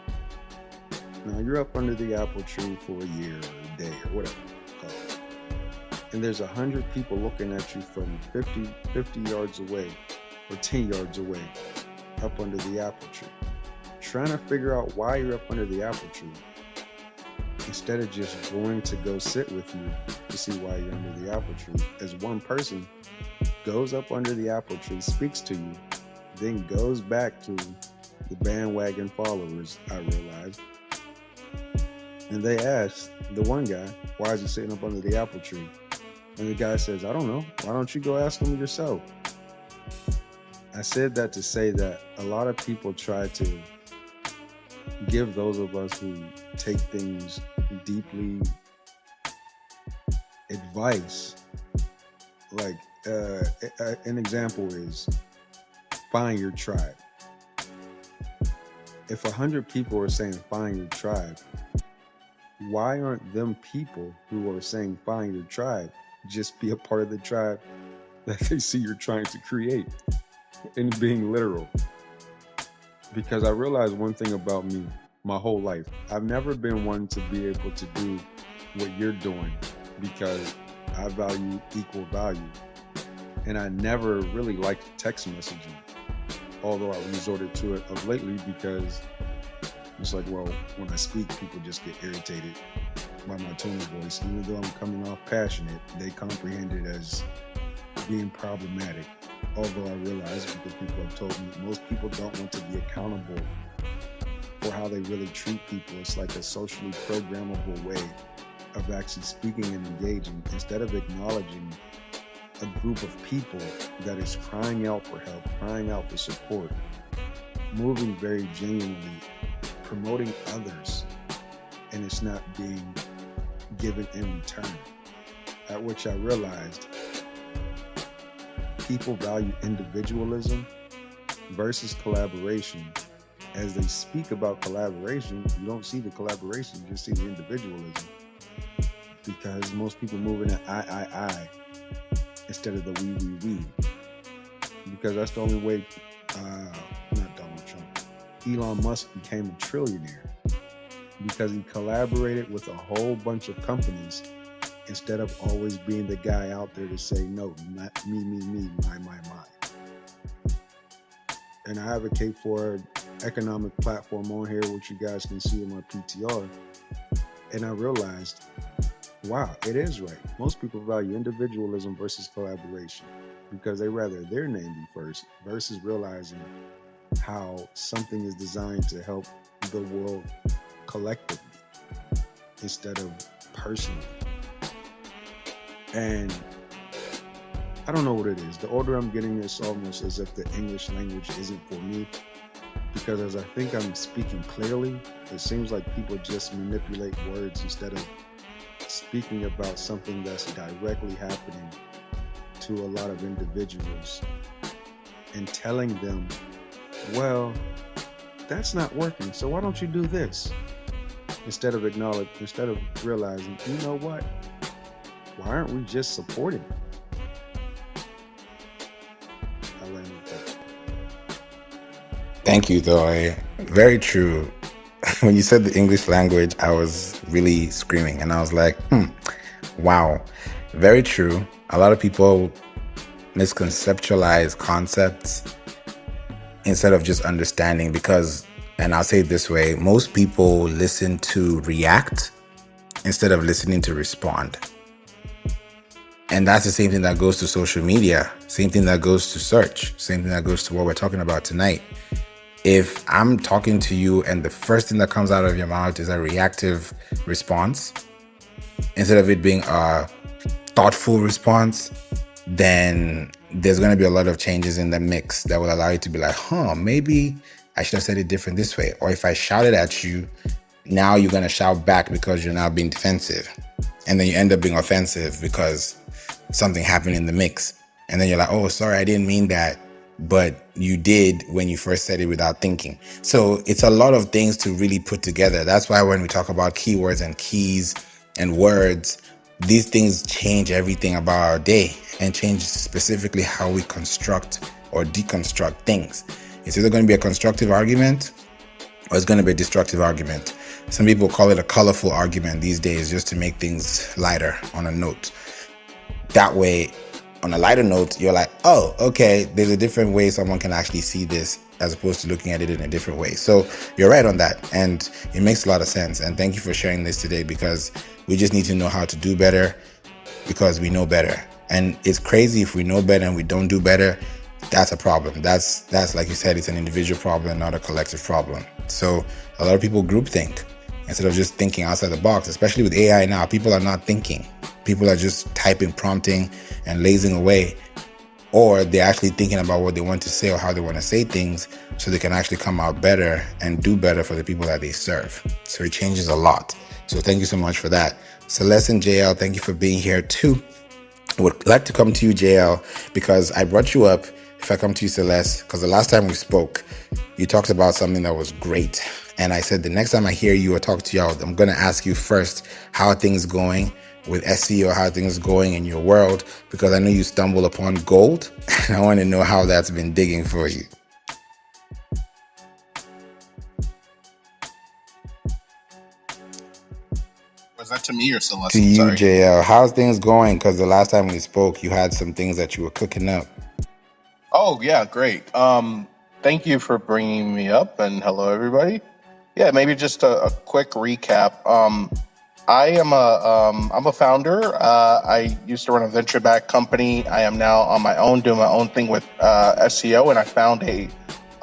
Now you're up under the apple tree for a year or a day or whatever you call it. And there's 100 people looking at you from 50 yards away or 10 yards away up under the apple tree, trying to figure out why you're up under the apple tree, instead of just going to go sit with you to see why you're under the apple tree. As one person goes up under the apple tree, speaks to you, then goes back to the bandwagon followers, I realized. And they asked the one guy, why is he sitting up under the apple tree? And the guy says, I don't know. Why don't you go ask him yourself? I said that to say that a lot of people try to give those of us who take things deeply advice. Like an example is find your tribe. If 100 people are saying find your tribe, why aren't them people who are saying find your tribe just be a part of the tribe that they see you're trying to create, and being literal? Because I realized one thing about me my whole life. I've never been one to be able to do what you're doing, because I value equal value. And I never really liked text messaging, although I resorted to it of lately, because it's like, well, when I speak, people just get irritated by my tone of voice. Even though I'm coming off passionate, they comprehend it as being problematic. Although I realize, because people have told me, most people don't want to be accountable for how they really treat people. It's like a socially programmable way of actually speaking and engaging, instead of acknowledging a group of people that is crying out for help, crying out for support, moving very genuinely, promoting others, and it's not being given in return. At which I realized people value individualism versus collaboration. As they speak about collaboration, you don't see the collaboration, you just see the individualism. Because most people move in an I instead of the we. Because that's the only way, not Donald Trump, Elon Musk became a trillionaire. Because he collaborated with a whole bunch of companies, instead of always being the guy out there to say, no, not me, my. And I advocate for an economic platform on here, which you guys can see in my PTR. And I realized, wow, it is right. Most people value individualism versus collaboration, because they rather their name be first, versus realizing how something is designed to help the world collectively instead of personally. And I don't know what it is. The older I'm getting, it's almost as if the English language isn't for me, because as I think I'm speaking clearly, it seems like people just manipulate words instead of speaking about something that's directly happening to a lot of individuals and telling them, well, that's not working, so why don't you do this? Instead of realizing, you know what? Why aren't we just supporting? I land with that. Thank you, Thoy. Very true. When you said the English language, I was really screaming, and I was like, wow, very true. A lot of people misconceptualize concepts instead of just understanding, because And I'll say it this way, most people listen to react instead of listening to respond. And that's the same thing that goes to social media, same thing that goes to search, same thing that goes to what we're talking about tonight. If I'm talking to you and the first thing that comes out of your mouth is a reactive response, instead of it being a thoughtful response, then there's going to be a lot of changes in the mix that will allow you to be like, maybe I should have said it different this way. Or if I shouted at you, now you're going to shout back because you're now being defensive. And then you end up being offensive because something happened in the mix. And then you're like, oh, sorry, I didn't mean that. But you did when you first said it without thinking. So it's a lot of things to really put together. That's why when we talk about keywords and keys and words, these things change everything about our day and change specifically how we construct or deconstruct things. It's either going to be a constructive argument or it's going to be a destructive argument. Some people call it a colorful argument these days just to make things lighter on a note. That way, on a lighter note, you're like, oh, okay, there's a different way someone can actually see this as opposed to looking at it in a different way. So you're right on that. And it makes a lot of sense. And thank you for sharing this today, because we just need to know how to do better because we know better. And it's crazy if we know better and we don't do better. That's a problem. That's like you said, it's an individual problem, not a collective problem. So a lot of people groupthink instead of just thinking outside the box, especially with AI now. People are not thinking. People are just typing, prompting, and lazing away. Or they're actually thinking about what they want to say or how they want to say things so they can actually come out better and do better for the people that they serve. So it changes a lot. So thank you so much for that. Celeste and JL, thank you for being here too. I would like to come to you, JL, because I brought you up. If I come to you, Celeste, because the last time we spoke, you talked about something that was great. And I said, the next time I hear you or talk to you, I'm going to ask you first, how are things going with SEO, how are things going in your world? Because I know you stumbled upon gold, and I want to know how that's been digging for you. Was that to me or Celeste? To you, JL. How's things going? Because the last time we spoke, you had some things that you were cooking up. Oh, yeah, great. Thank you for bringing me up, and hello, everybody. Yeah, maybe just a quick recap. I'm a founder. I used to run a venture-backed company. I am now on my own, doing my own thing with SEO, and I found a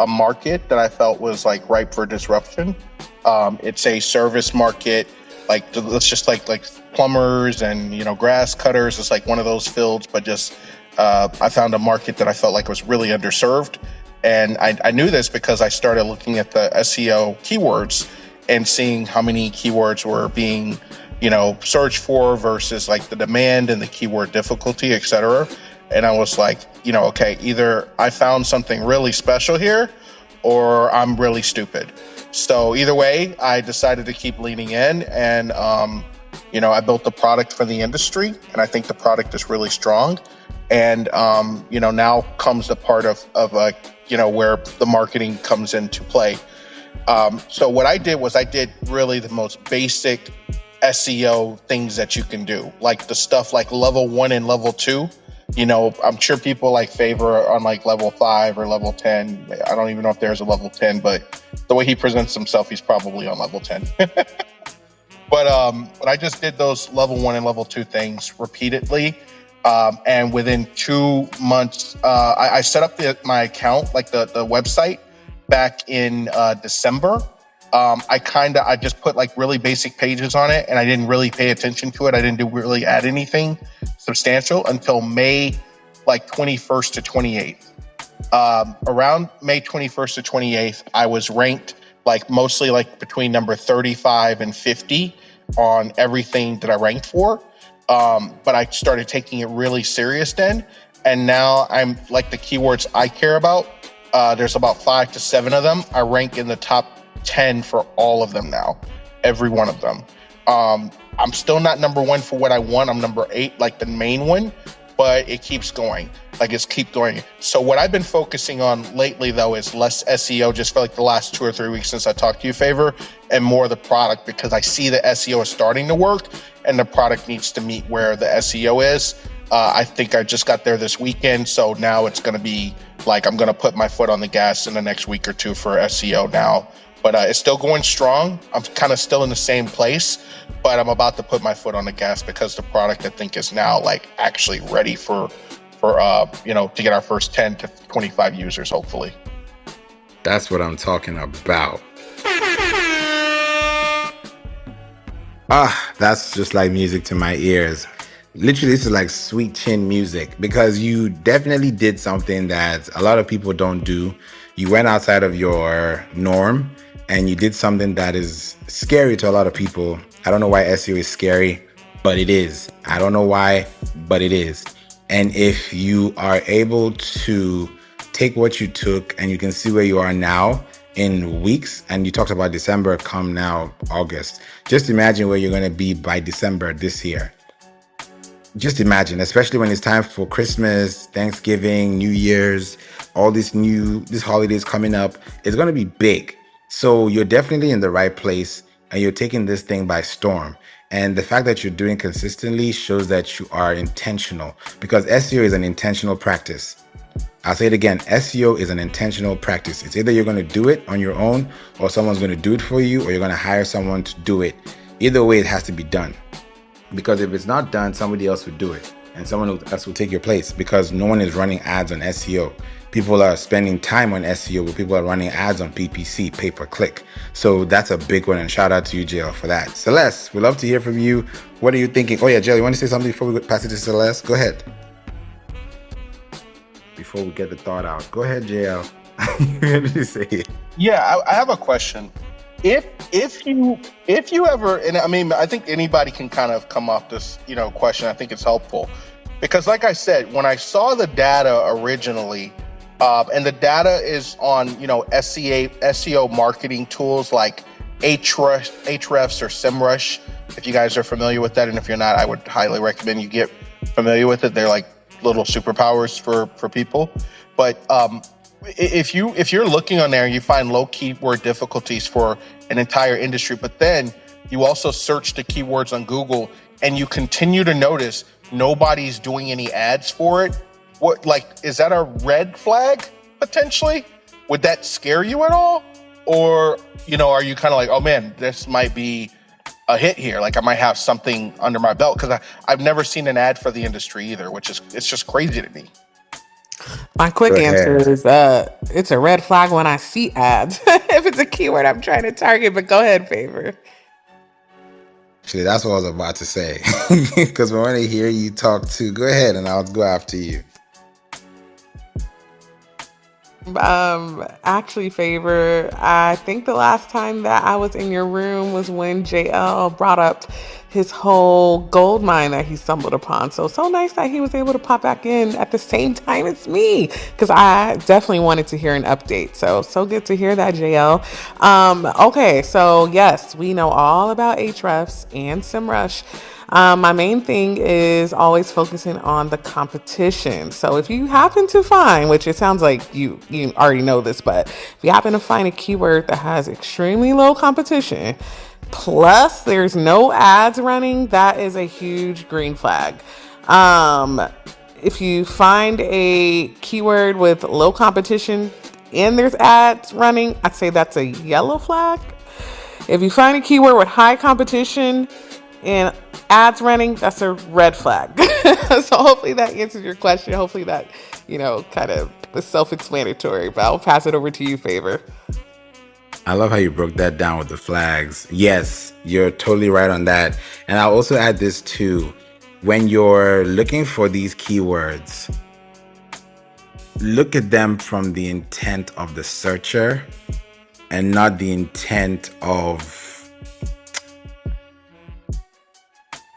market that I felt was like ripe for disruption. It's a service market, like let's just like plumbers and grass cutters. It's like one of those fields, but just I found a market that I felt like was really underserved. And I knew this because I started looking at the SEO keywords and seeing how many keywords were being, searched for versus like the demand and the keyword difficulty, etc. And I was like, okay, either I found something really special here or I'm really stupid. So either way, I decided to keep leaning in, and, I built the product for the industry, and I think the product is really strong. And, now comes the part of where the marketing comes into play. So what I did was I did really the most basic SEO things that you can do, like the stuff like level 1 and level 2. I'm sure people like favor on like level 5 or level 10. I don't even know if there's a level 10, but the way he presents himself, he's probably on level 10. But I just did those level 1 and level 2 things repeatedly. And within 2 months, I set up my account, like the website, back in December. I just put like really basic pages on it, and I didn't really pay attention to it. I didn't really add anything substantial until May, like 21st to 28th. Around May 21st to 28th, I was ranked like mostly like between number 35 and 50 on everything that I ranked for. But I started taking it really serious then. And now I'm like the keywords I care about. There's about 5 to 7 of them. I rank in the top 10 for all of them now, every one of them. I'm still not number 1 for what I want. I'm number 8, like the main one, but it keeps going. Keep going. So what I've been focusing on lately, though, is less SEO, just for like the last 2 or 3 weeks since I talked to you, Favor, and more the product, because I see the SEO is starting to work and the product needs to meet where the SEO is. I think I just got there this weekend, so now it's going to be like I'm going to put my foot on the gas in the next week or 2 for SEO now. but it's still going strong. I'm kind of still in the same place, but I'm about to put my foot on the gas because the product I think is now like actually ready for to get our first 10 to 25 users, hopefully. That's what I'm talking about. That's just like music to my ears. Literally, this is like sweet chin music, because you definitely did something that a lot of people don't do. You went outside of your norm and you did something that is scary to a lot of people. I don't know why SEO is scary, but it is. I don't know why, but it is. And if you are able to take what you took and you can see where you are now in weeks, and you talked about December, come now August, just imagine where you're going to be by December this year. Just imagine, especially when it's time for Christmas, Thanksgiving, New Year's, all these holidays coming up. It's going to be big. So you're definitely in the right place and you're taking this thing by storm. And the fact that you're doing consistently shows that you are intentional, because SEO is an intentional practice. I'll say it again. SEO is an intentional practice. It's either you're going to do it on your own, or someone's going to do it for you, or you're going to hire someone to do it. Either way, it has to be done. Because if it's not done, somebody else will do it, and someone else will take your place, because no one is running ads on SEO. People are spending time on SEO, but people are running ads on PPC, pay per click. So that's a big one, and shout out to you, JL, for that. Celeste, we'd love to hear from you. What are you thinking? Oh yeah, JL, you want to say something before we pass it to Celeste? Go ahead. Before we get the thought out, go ahead, JL. You're ready to say it. Yeah, I have a question. If you ever, and I mean, I think anybody can kind of come off this, question. I think it's helpful because, like I said, when I saw the data originally, and the data is on, SEO marketing tools like Ahrefs or SEMrush. If you guys are familiar with that, and if you're not, I would highly recommend you get familiar with it. They're like little superpowers for people. But if you're looking on there and you find low keyword difficulties for an entire industry, but then you also search the keywords on Google and you continue to notice nobody's doing any ads for it, is that a red flag potentially? Would that scare you at all? Or, are you kind of like, oh man, this might be a hit here. Like I might have something under my belt, because I've never seen an ad for the industry either, it's just crazy to me. My quick answer is it's a red flag when I see ads if it's a keyword I'm trying to target. But go ahead, Favor. Actually, that's what I was about to say, because we want to hear you talk too. Go ahead, and I'll go after you. Actually, Favor, I think the last time that I was in your room was when JL brought up his whole gold mine that he stumbled upon. So nice that he was able to pop back in at the same time as me, because I definitely wanted to hear an update. So good to hear that, JL. Okay, so yes, we know all about Ahrefs and SEMrush. My main thing is always focusing on the competition. So if you happen to find, which it sounds like you already know this, but if you happen to find a keyword that has extremely low competition, plus there's no ads running, that is a huge green flag. If you find a keyword with low competition and there's ads running, I'd say that's a yellow flag. If you find a keyword with high competition and ads running, that's a red flag. So hopefully that answers your question. Hopefully that, kind of is self-explanatory, but I'll pass it over to you, Favor. I love how you broke that down with the flags. Yes, you're totally right on that. And I'll also add this too. When you're looking for these keywords, look at them from the intent of the searcher and not the intent of,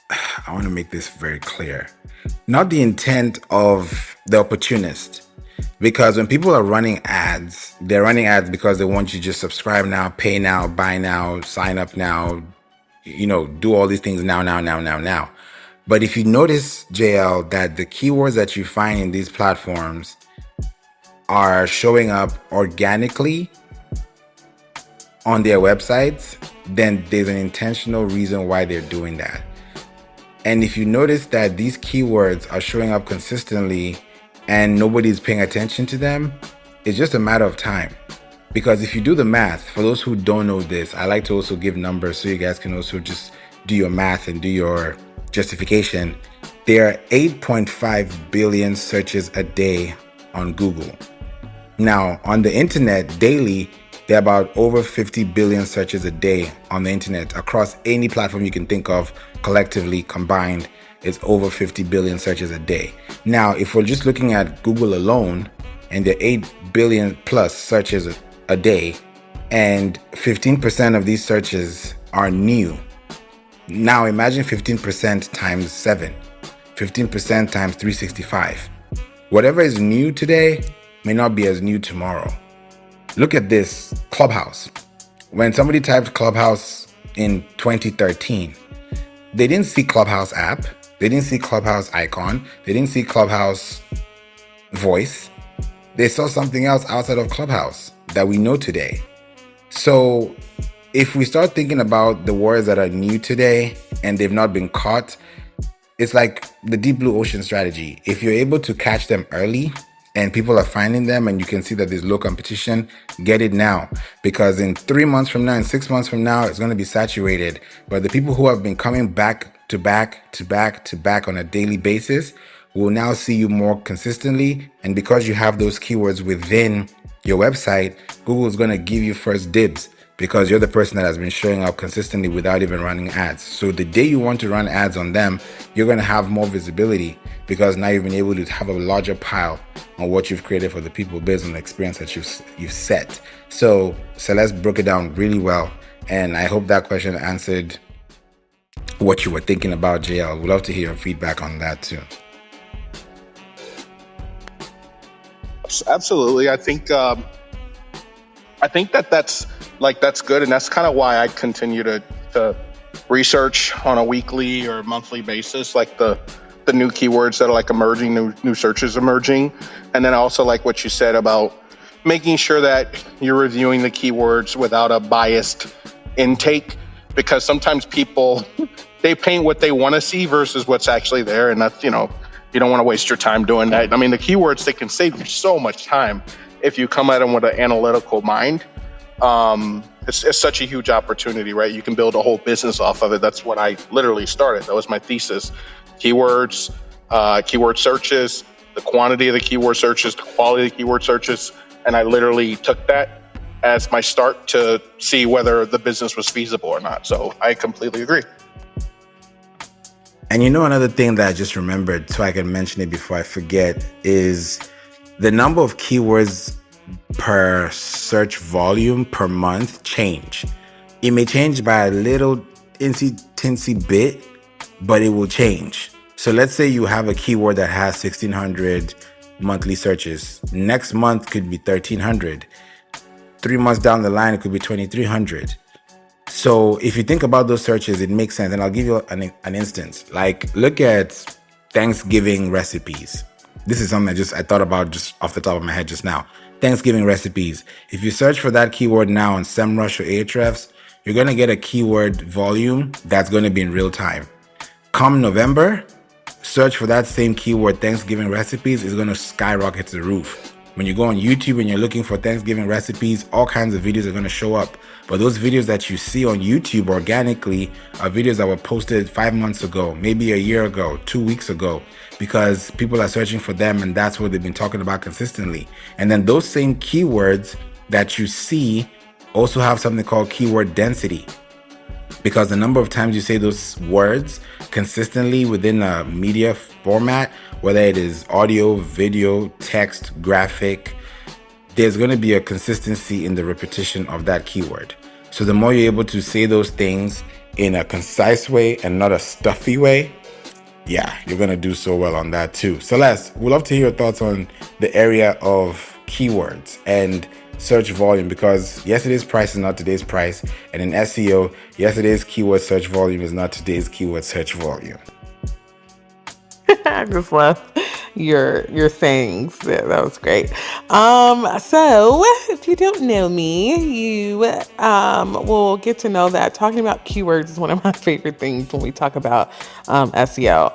I want to make this very clear, not the intent of the opportunist. Because when people are running ads, they're running ads because they want you to just subscribe now, pay now, buy now, sign up now, do all these things now. But if you notice, JL, that the keywords that you find in these platforms are showing up organically on their websites, then there's an intentional reason why they're doing that. And if you notice that these keywords are showing up consistently and nobody's paying attention to them, it's just a matter of time. Because if you do the math, for those who don't know this, I like to also give numbers so you guys can also just do your math and do your justification. There are 8.5 billion searches a day on Google. Now, on the internet daily, there are about over 50 billion searches a day on the internet across any platform you can think of. Collectively combined, it's over 50 billion searches a day. Now, if we're just looking at Google alone, and there are 8 billion plus searches a day, and 15% of these searches are new. Now, imagine 15% times 7, 15% times 365. Whatever is new today may not be as new tomorrow. Look at this, Clubhouse. When somebody typed Clubhouse in 2013, they didn't see Clubhouse app, they didn't see Clubhouse icon, they didn't see Clubhouse voice. They saw something else outside of Clubhouse that we know today. So if we start thinking about the words that are new today and they've not been caught, it's like the deep blue ocean strategy. If you're able to catch them early and people are finding them and you can see that there's low competition, get it now. Because in 3 months from now and 6 months from now, it's going to be saturated. But the people who have been coming back to back to back to back on a daily basis will now see you more consistently. And because you have those keywords within your website, Google is going to give you first dibs, because you're the person that has been showing up consistently without even running ads. So the day you want to run ads on them, you're going to have more visibility, because now you've been able to have a larger pile on what you've created for the people based on the experience that you've set. So Celeste broke it down really well, and I hope that question answered what you were thinking about, JL. We'd love to hear your feedback on that too. Absolutely. I think that's good, and that's kind of why I continue to research on a weekly or monthly basis, like the new keywords that are like emerging, new searches emerging. And then I also like what you said about making sure that you're reviewing the keywords without a biased intake, because sometimes people, they paint what they want to see versus what's actually there. And that's, you don't want to waste your time doing that. I mean, the keywords, they can save you so much time if you come at them with an analytical mind. It's such a huge opportunity, right? You can build a whole business off of it. That's when I literally started. That was my thesis. Keywords, keyword searches, the quantity of the keyword searches, the quality of the keyword searches. And I literally took that as my start to see whether the business was feasible or not. So I completely agree. And another thing that I just remembered, so I can mention it before I forget, is the number of keywords per search volume per month change. It may change by a little teensy bit, but it will change. So let's say you have a keyword that has 1,600 monthly searches. Next month could be 1,300. 3 months down the line, it could be 2,300. So if you think about those searches, it makes sense. And I'll give you an instance. Like, look at Thanksgiving recipes. This is something I thought about just off the top of my head just now. Thanksgiving recipes. If you search for that keyword now on SEMrush or Ahrefs, you're going to get a keyword volume that's going to be in real time. Come November, search for that same keyword, Thanksgiving recipes, is going to skyrocket to the roof. When you go on YouTube and you're looking for Thanksgiving recipes, all kinds of videos are going to show up. But those videos that you see on YouTube organically are videos that were posted 5 months ago, maybe a year ago, 2 weeks ago, because people are searching for them and that's what they've been talking about consistently. And then those same keywords that you see also have something called keyword density, because the number of times you say those words consistently within a media format, whether it is audio, video, text, graphic, there's going to be a consistency in the repetition of that keyword. So the more you're able to say those things in a concise way and not a stuffy way, you're going to do so well on that too. Celeste, we'd love to hear your thoughts on the area of keywords and search volume, because yesterday's price is not today's price. And in SEO, yesterday's keyword search volume is not today's keyword search volume. I just love your sayings. Yeah, that was great. So if you don't know me, you will get to know that talking about keywords is one of my favorite things when we talk about SEO.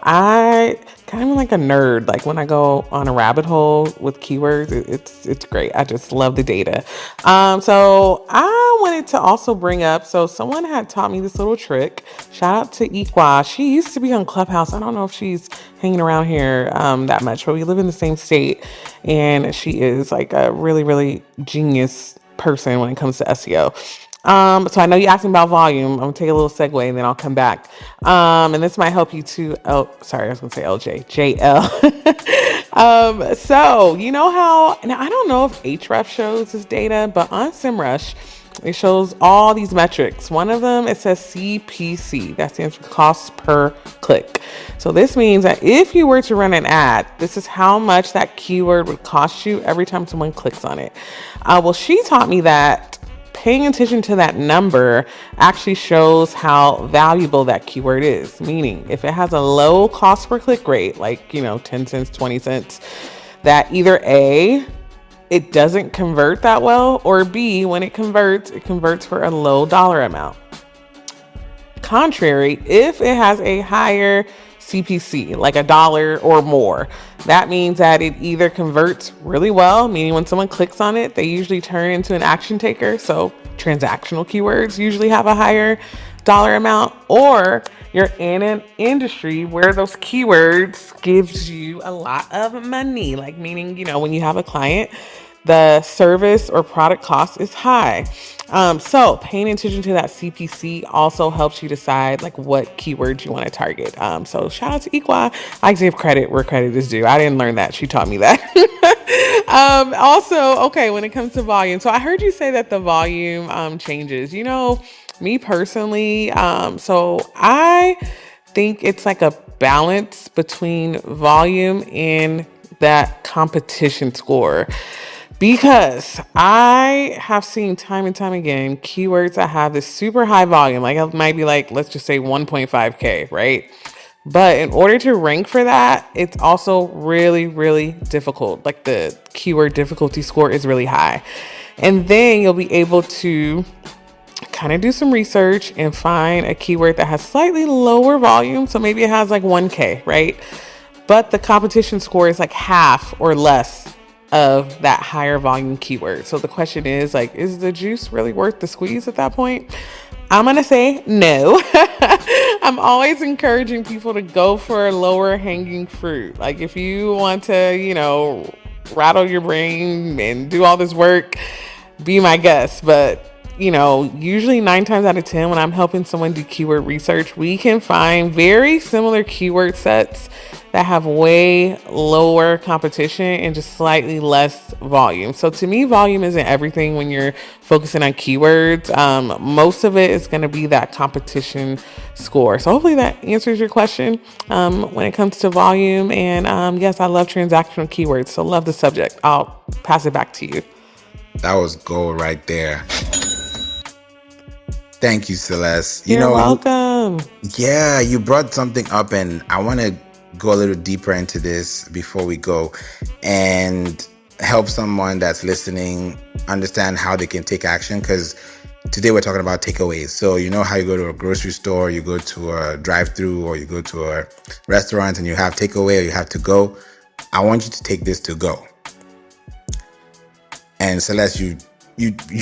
kind of like a nerd. Like when I go on a rabbit hole with keywords, it's great. I just love the data. So I wanted to also bring up, so someone had taught me this little trick. Shout out to Equa. She used to be on Clubhouse. I don't know if she's hanging around here that much, but we live in the same state, and she is like a really, really genius person when it comes to SEO. So I know you're asking about volume. I'm gonna take a little segue and then I'll come back. And this might help you to, sorry, I was gonna say LJ, JL. So you know how, now I don't know if Href shows this data, but on SEMrush, it shows all these metrics. One of them, it says CPC. That stands for cost per click. So this means that if you were to run an ad, this is how much that keyword would cost you every time someone clicks on it. Well, she taught me that paying attention to that number actually shows how valuable that keyword is. Meaning, if it has a low cost per click rate, like, 10 cents, 20 cents, that either A, it doesn't convert that well, or B, when it converts for a low dollar amount. Contrary, if it has a higher CPC, like $1 or more, that means that it either converts really well, meaning when someone clicks on it, they usually turn into an action taker. So transactional keywords usually have a higher dollar amount, or you're in an industry where those keywords gives you a lot of money, like meaning, when you have a client, the service or product cost is high. So paying attention to that CPC also helps you decide like what keywords you want to target. So shout out to Equa. I give credit where credit is due. I didn't learn that. She taught me that. Also, okay, when it comes to volume. So I heard you say that the volume changes. Me personally, so I think it's like a balance between volume and that competition score. Because I have seen time and time again keywords that have this super high volume, like it might be like, let's just say 1.5K, right? But in order to rank for that, it's also really, really difficult. Like the keyword difficulty score is really high. And then you'll be able to kind of do some research and find a keyword that has slightly lower volume. So maybe it has like 1K, right? But the competition score is like half or less of that higher volume keyword. So the question is like, is the juice really worth the squeeze at that point? I'm going to say no. I'm always encouraging people to go for lower hanging fruit. Like if you want to, rattle your brain and do all this work, be my guest. But usually 9 times out of 10, when I'm helping someone do keyword research, we can find very similar keyword sets that have way lower competition and just slightly less volume. So to me, volume isn't everything when you're focusing on keywords. Most of it is going to be that competition score. So hopefully that answers your question when it comes to volume. And yes, I love transactional keywords. So love the subject. I'll pass it back to you. That was gold right there. Thank you, Celeste. You're welcome. Yeah, you brought something up and I want to go a little deeper into this before we go and help someone that's listening understand how they can take action, because today we're talking about takeaways. So you know how you go to a grocery store, you go to a drive-through, or you go to a restaurant and you have takeaway or you have to go. I want you to take this to go. And Celeste, you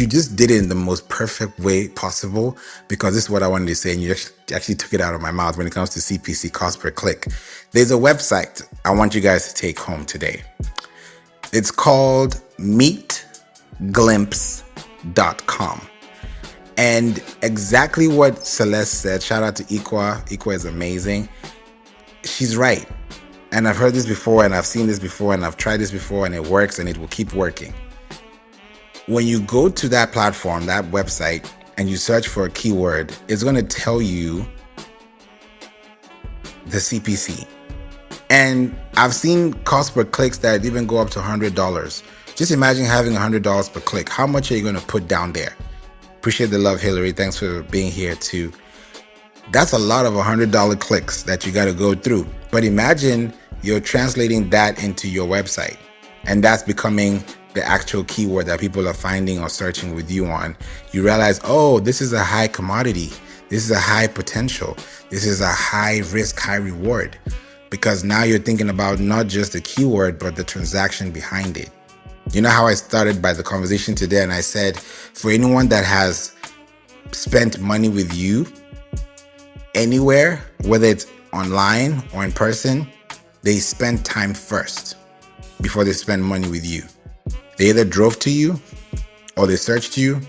just did it in the most perfect way possible, because this is what I wanted to say, and you actually took it out of my mouth when it comes to CPC, cost per click. There's a website I want you guys to take home today. It's called meetglimpse.com. And exactly what Celeste said, shout out to Equa. Equa is amazing. She's right. And I've heard this before, and I've seen this before, and I've tried this before, and it works, and it will keep working. When you go to that platform, that website, and you search for a keyword, it's going to tell you the CPC. And I've seen cost per clicks that even go up to $100. Just imagine having $100 per click. How much are you going to put down there? Appreciate the love, Hillary. Thanks for being here too. That's a lot of $100 clicks that you got to go through. But imagine you're translating that into your website, and that's becoming the actual keyword that people are finding or searching with you on. You realize, oh, this is a high commodity. This is a high potential. This is a high risk, high reward. because now you're thinking about not just the keyword, but the transaction behind it. You know how I started by the conversation today and I said, for anyone that has spent money with you anywhere, whether it's online or in person, they spend time first before they spend money with you. They either drove to you, or they searched you,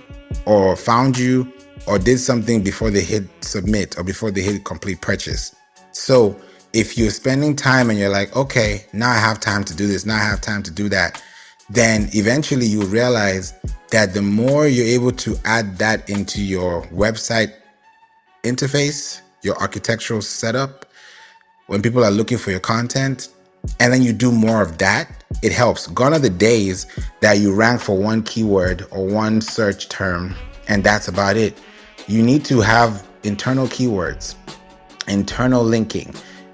or found you, or did something before they hit submit or before they hit complete purchase. So if you're spending time and you're like, okay, now I have time to do this, now I have time to do that, then eventually you realize that the more you're able to add that into your website interface, your architectural setup, when people are looking for your content, and then you do more of that, it helps. Gone are the days that you rank for one keyword or one search term, and that's about it. You need to have internal keywords, internal linking,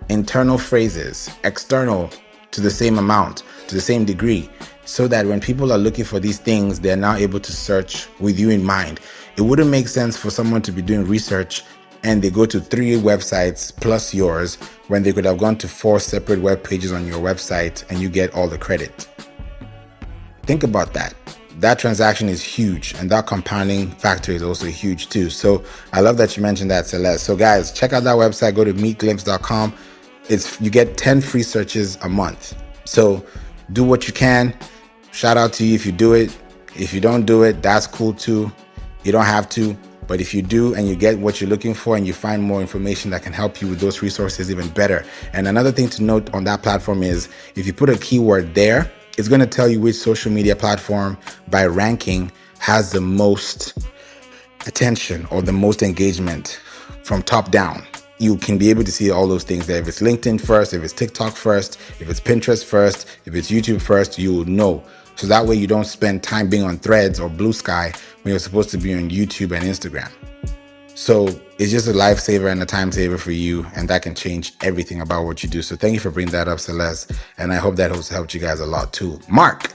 internal phrases, external to the same amount, to the same degree, so that when people are looking for these things, they're now able to search with you in mind. It wouldn't make sense for someone to be doing research and they go to 3 websites plus yours when they could have gone to 4 separate web pages on your website and you get all the credit. Think about that. That transaction is huge, and that compounding factor is also huge too. So I love that you mentioned that, Celeste. So guys, check out that website. Go to meetglimpse.com. You get 10 free searches a month. So do what you can. Shout out to you if you do it. If you don't do it, that's cool too. You don't have to. But if you do and you get what you're looking for and you find more information that can help you with those resources, even better. And another thing to note on that platform is if you put a keyword there, it's going to tell you which social media platform by ranking has the most attention or the most engagement from top down. You can be able to see all those things there. If it's LinkedIn first, if it's TikTok first, if it's Pinterest first, if it's YouTube first, you will know. So that way you don't spend time being on Threads or Blue Sky when you're supposed to be on YouTube and Instagram. So it's just a lifesaver and a time saver for you, and that can change everything about what you do. So thank you for bringing that up, Celeste, and I hope that has helped you guys a lot too. Mark,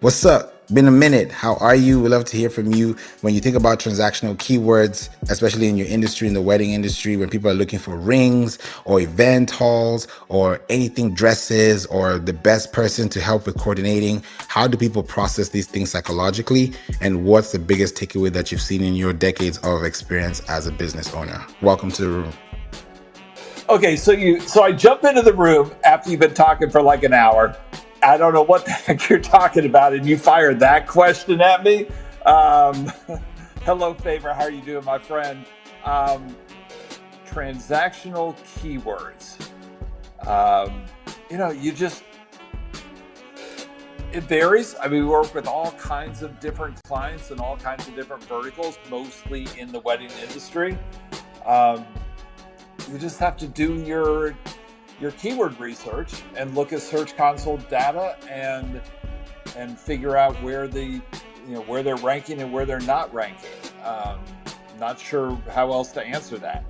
what's up? Been a minute. How are you? We love to hear from you. When you think about transactional keywords, especially in your industry, in the wedding industry, when people are looking for rings or event halls or anything, dresses, or the best person to help with coordinating, how do people process these things psychologically? And what's the biggest takeaway that you've seen in your decades of experience as a business owner? Welcome to the room. Okay, so I jump into the room after you've been talking for like an hour. I don't know what the heck you're talking about, and you fired that question at me. Hello, Favor. How are you doing, my friend? Transactional keywords. It varies. I mean, we work with all kinds of different clients and all kinds of different verticals, mostly in the wedding industry. You just have to do your keyword research and look at Search Console data and figure out where they're ranking and where they're not ranking. Not sure how else to answer that.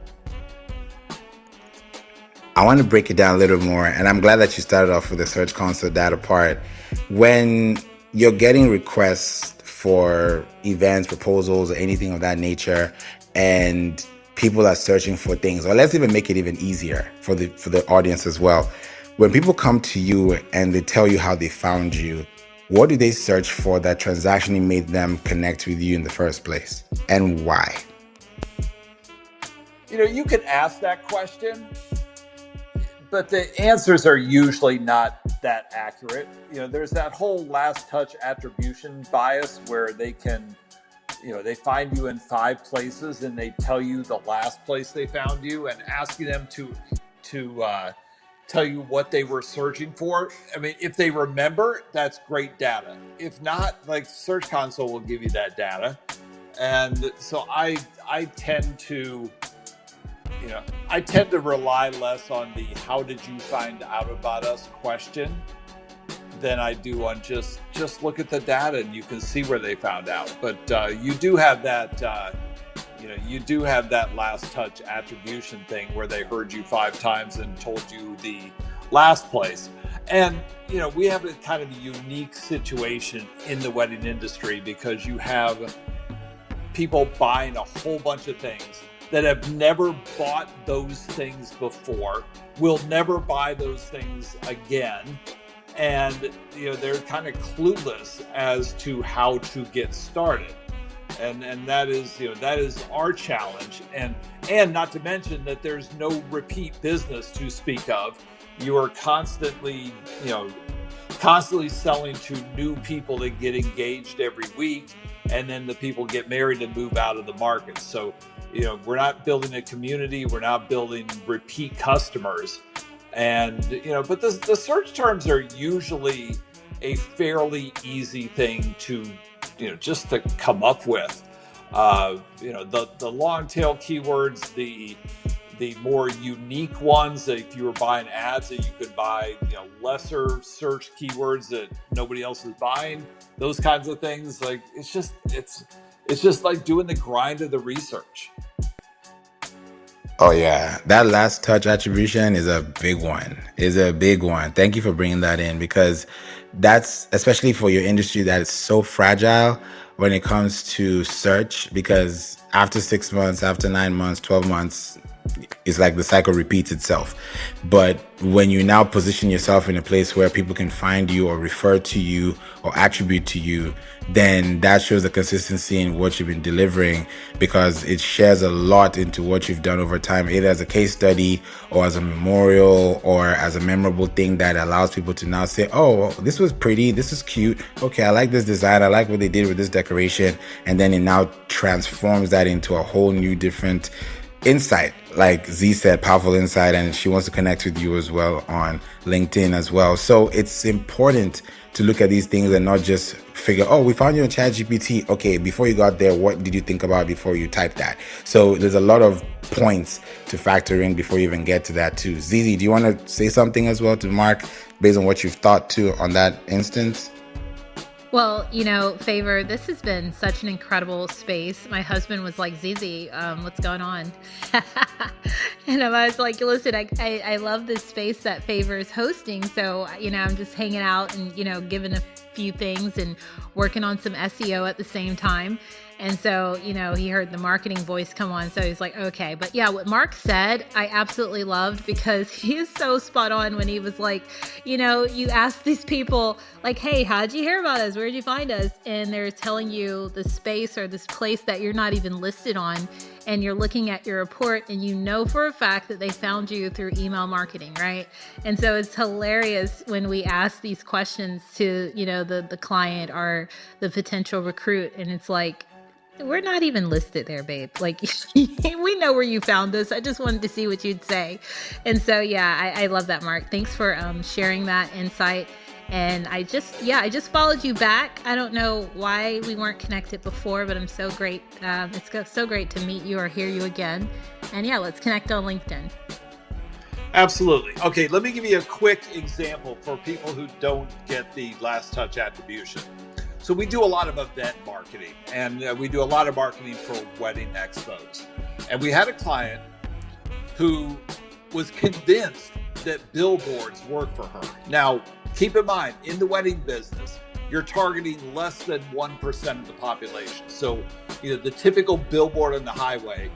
I want to break it down a little more, and I'm glad that you started off with the Search Console data part. When you're getting requests for events, proposals, or anything of that nature, and people are searching for things, or let's even make it even easier for the audience as well. When people come to you and they tell you how they found you, what do they search for that transactionally made them connect with you in the first place, and why? You can ask that question, but the answers are usually not that accurate. There's that whole last touch attribution bias where they can, they find you in 5 places and they tell you the last place they found you, and asking them to tell you what they were searching for. I mean, if they remember, that's great data. If not, like Search Console will give you that data. And so I tend to rely less on the how did you find out about us question than I do on just look at the data and you can see where they found out. But you do have that last touch attribution thing where they heard you 5 times and told you the last place. And we have a kind of a unique situation in the wedding industry because you have people buying a whole bunch of things that have never bought those things before, will never buy those things again. And, they're kind of clueless as to how to get started. And that is our challenge. And not to mention that there's no repeat business to speak of. You are constantly selling to new people that get engaged every week, and then the people get married and move out of the market. So, we're not building a community, we're not building repeat customers. And, but the search terms are usually a fairly easy thing to, just to come up with. The long tail keywords, the more unique ones that if you were buying ads that you could buy, lesser search keywords that nobody else is buying, those kinds of things. Like, it's just like doing the grind of the research. Oh yeah, that last touch attribution is a big one. Thank you for bringing that in, because that's, especially for your industry that is so fragile when it comes to search, because after 6 months, after 9 months, 12 months, it's like the cycle repeats itself. But when you now position yourself in a place where people can find you or refer to you or attribute to you, then that shows the consistency in what you've been delivering, because it shares a lot into what you've done over time, either as a case study or as a memorial or as a memorable thing that allows people to now say, oh, this was pretty, this is cute, okay, I like this design, I like what they did with this decoration. And then it now transforms that into a whole new different insight. Like Z said, powerful insight, and she wants to connect with you as well on LinkedIn as well. So it's important to look at these things and not just figure, oh, we found you on ChatGPT. Okay, before you got there, what did you think about before you typed that? So there's a lot of points to factor in before you even get to that too. Zizi, do you want to say something as well to Mark based on what you've thought too on that instance? Well, Favor, this has been such an incredible space. My husband was like, Zizi, what's going on? And I was like, listen, I love this space that Favor is hosting. So, I'm just hanging out and, giving a few things and working on some SEO at the same time. And so, he heard the marketing voice come on. So he's like, okay. But yeah, what Mark said, I absolutely loved, because he is so spot on when he was like, you ask these people like, hey, how'd you hear about us? Where'd you find us? And they're telling you the space or this place that you're not even listed on. And you're looking at your report and for a fact that they found you through email marketing, right? And so it's hilarious when we ask these questions to, the client or the potential recruit. And it's like, we're not even listed there, babe. Like, we know where you found us. I just wanted to see what you'd say. And so, yeah, I love that, Mark. Thanks for sharing that insight. And I just followed you back. I don't know why we weren't connected before, but I'm so great. It's so great to meet you or hear you again. And yeah, let's connect on LinkedIn. Absolutely. Okay, let me give you a quick example for people who don't get the last touch attribution. So we do a lot of event marketing, and we do a lot of marketing for wedding expos. And we had a client who was convinced that billboards work for her. Now, keep in mind, in the wedding business, you're targeting less than 1% of the population. So, the typical billboard on the highway,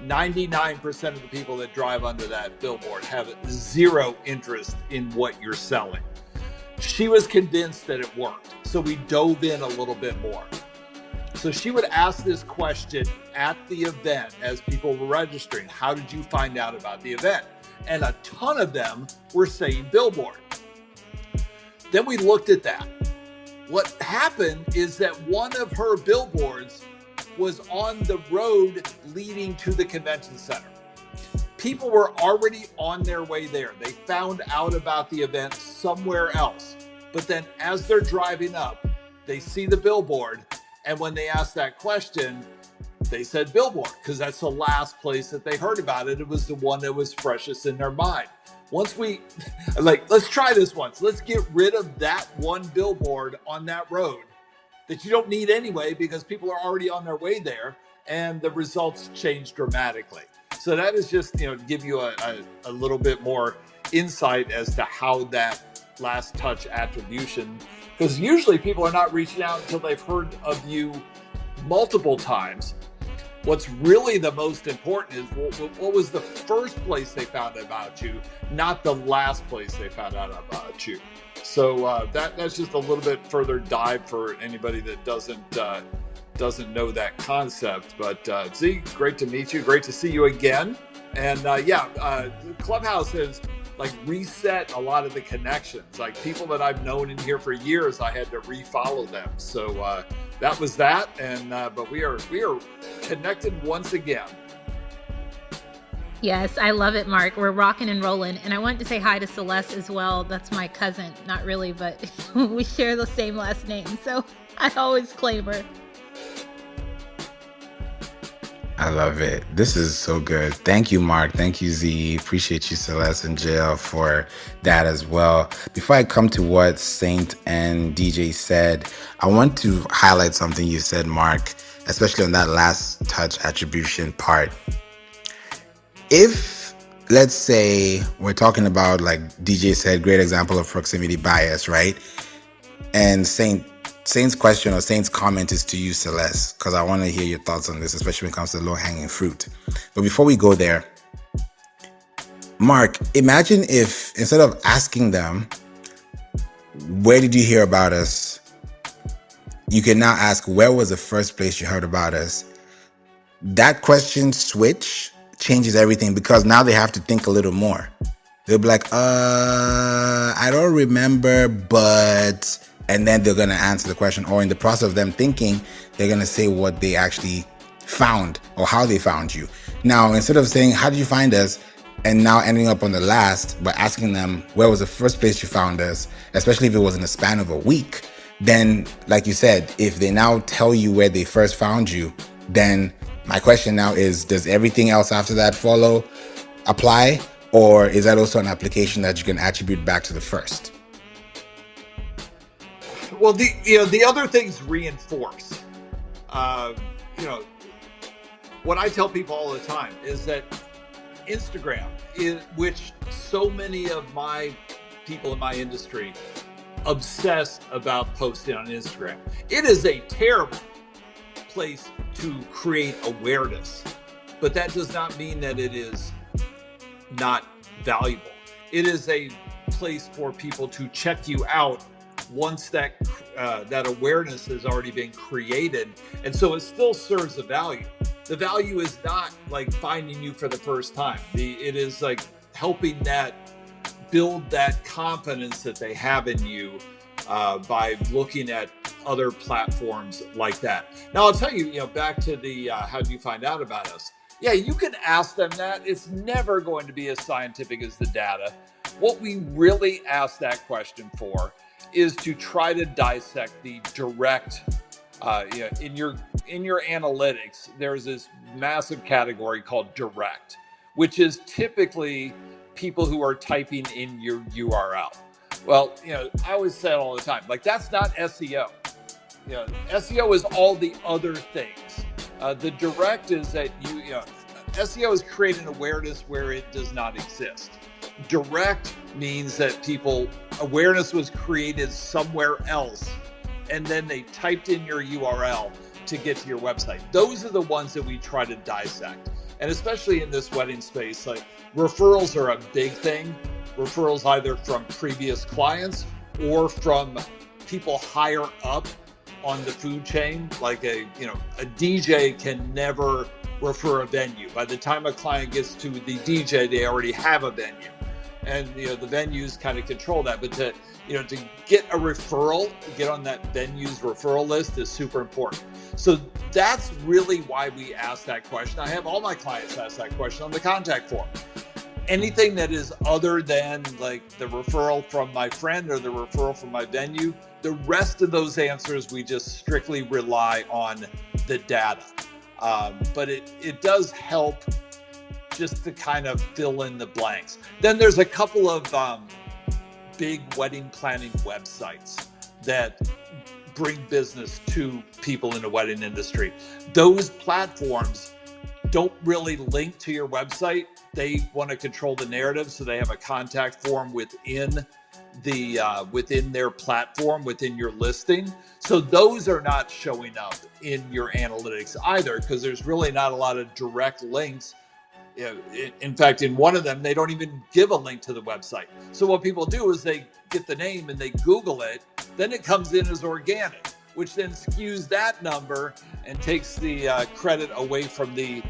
99% of the people that drive under that billboard have zero interest in what you're selling. She was convinced that it worked. So we dove in a little bit more. So she would ask this question at the event as people were registering. How did you find out about the event? And a ton of them were saying billboard. Then we looked at that. What happened is that one of her billboards was on the road leading to the convention center. People were already on their way there. They found out about the event somewhere else. But then as they're driving up, they see the billboard. And when they asked that question, they said billboard, because that's the last place that they heard about it. It was the one that was freshest in their mind. Once let's try this once. Let's get rid of that one billboard on that road that you don't need anyway, because people are already on their way there, and the results change dramatically. So that is just, to give you a little bit more insight as to how that last touch attribution, because usually people are not reaching out until they've heard of you multiple times. What's really the most important is what was the first place they found out about you, not the last place they found out about you. So that's just a little bit further dive for anybody that doesn't know that concept. But Z, great to meet you. Great to see you again. And Clubhouse has like reset a lot of the connections. Like people that I've known in here for years, I had to refollow them. So that was that. And but we are connected once again. Yes, I love it, Mark. We're rocking and rolling. And I want to say hi to Celeste as well. That's my cousin. Not really, but we share the same last name. So I always claim her. I love it. This is so good. Thank you, Mark. Thank you, Z. Appreciate you, Celeste and JL, for that as well. Before I come to what Saint and DJ said, I want to highlight something you said, Mark, especially on that last touch attribution part. If, let's say, we're talking about, like DJ said, great example of proximity bias, right? And Saint's question or Saint's comment is to you, Celeste, because I want to hear your thoughts on this, especially when it comes to low-hanging fruit. But before we go there, Mark, imagine if instead of asking them, where did you hear about us? You can now ask, where was the first place you heard about us? That question switch changes everything because now they have to think a little more. They'll be like, I don't remember, but... And then they're going to answer the question, or in the process of them thinking, they're going to say what they actually found or how they found you. Now, instead of saying, how did you find us? And now ending up on the last by asking them, where was the first place you found us? Especially if it was in the span of a week. Then, like you said, if they now tell you where they first found you, then my question now is, does everything else after that apply? Or is that also an application that you can attribute back to the first? Well, the other things reinforce. What I tell people all the time is that Instagram, which so many of my people in my industry obsess about posting on Instagram, it is a terrible place to create awareness. But that does not mean that it is not valuable. It is a place for people to check you out once that awareness has already been created. And so it still serves a value. The value is not like finding you for the first time. It is like helping that build that confidence that they have in you by looking at other platforms like that. Now, I'll tell you, back to the how do you find out about us? Yeah, you can ask them that. It's never going to be as scientific as the data. What we really ask that question for is to try to dissect the direct. In your analytics, there's this massive category called direct, which is typically people who are typing in your URL. Well, I always say it all the time, like that's not SEO. SEO is all the other things. The direct is that SEO is creating awareness where it does not exist. Direct means that awareness was created somewhere else, and then they typed in your URL to get to your website. Those are the ones that we try to dissect. And especially in this wedding space, like referrals are a big thing. Referrals either from previous clients or from people higher up on the food chain. Like a DJ can never refer a venue. By the time a client gets to the DJ, they already have a venue. And the venues kind of control that. But to get a referral, get on that venue's referral list is super important. So that's really why we ask that question. I have all my clients ask that question on the contact form. Anything that is other than like the referral from my friend or the referral from my venue, the rest of those answers, we just strictly rely on the data. But it does help just to kind of fill in the blanks. Then there's a couple of big wedding planning websites that bring business to people in the wedding industry. Those platforms don't really link to your website. They want to control the narrative, so they have a contact form within within their platform, within your listing. So those are not showing up in your analytics either, because there's really not a lot of direct links. In fact, in one of them, they don't even give a link to the website. So what people do is they get the name and they Google it, then it comes in as organic, which then skews that number and takes the credit away from the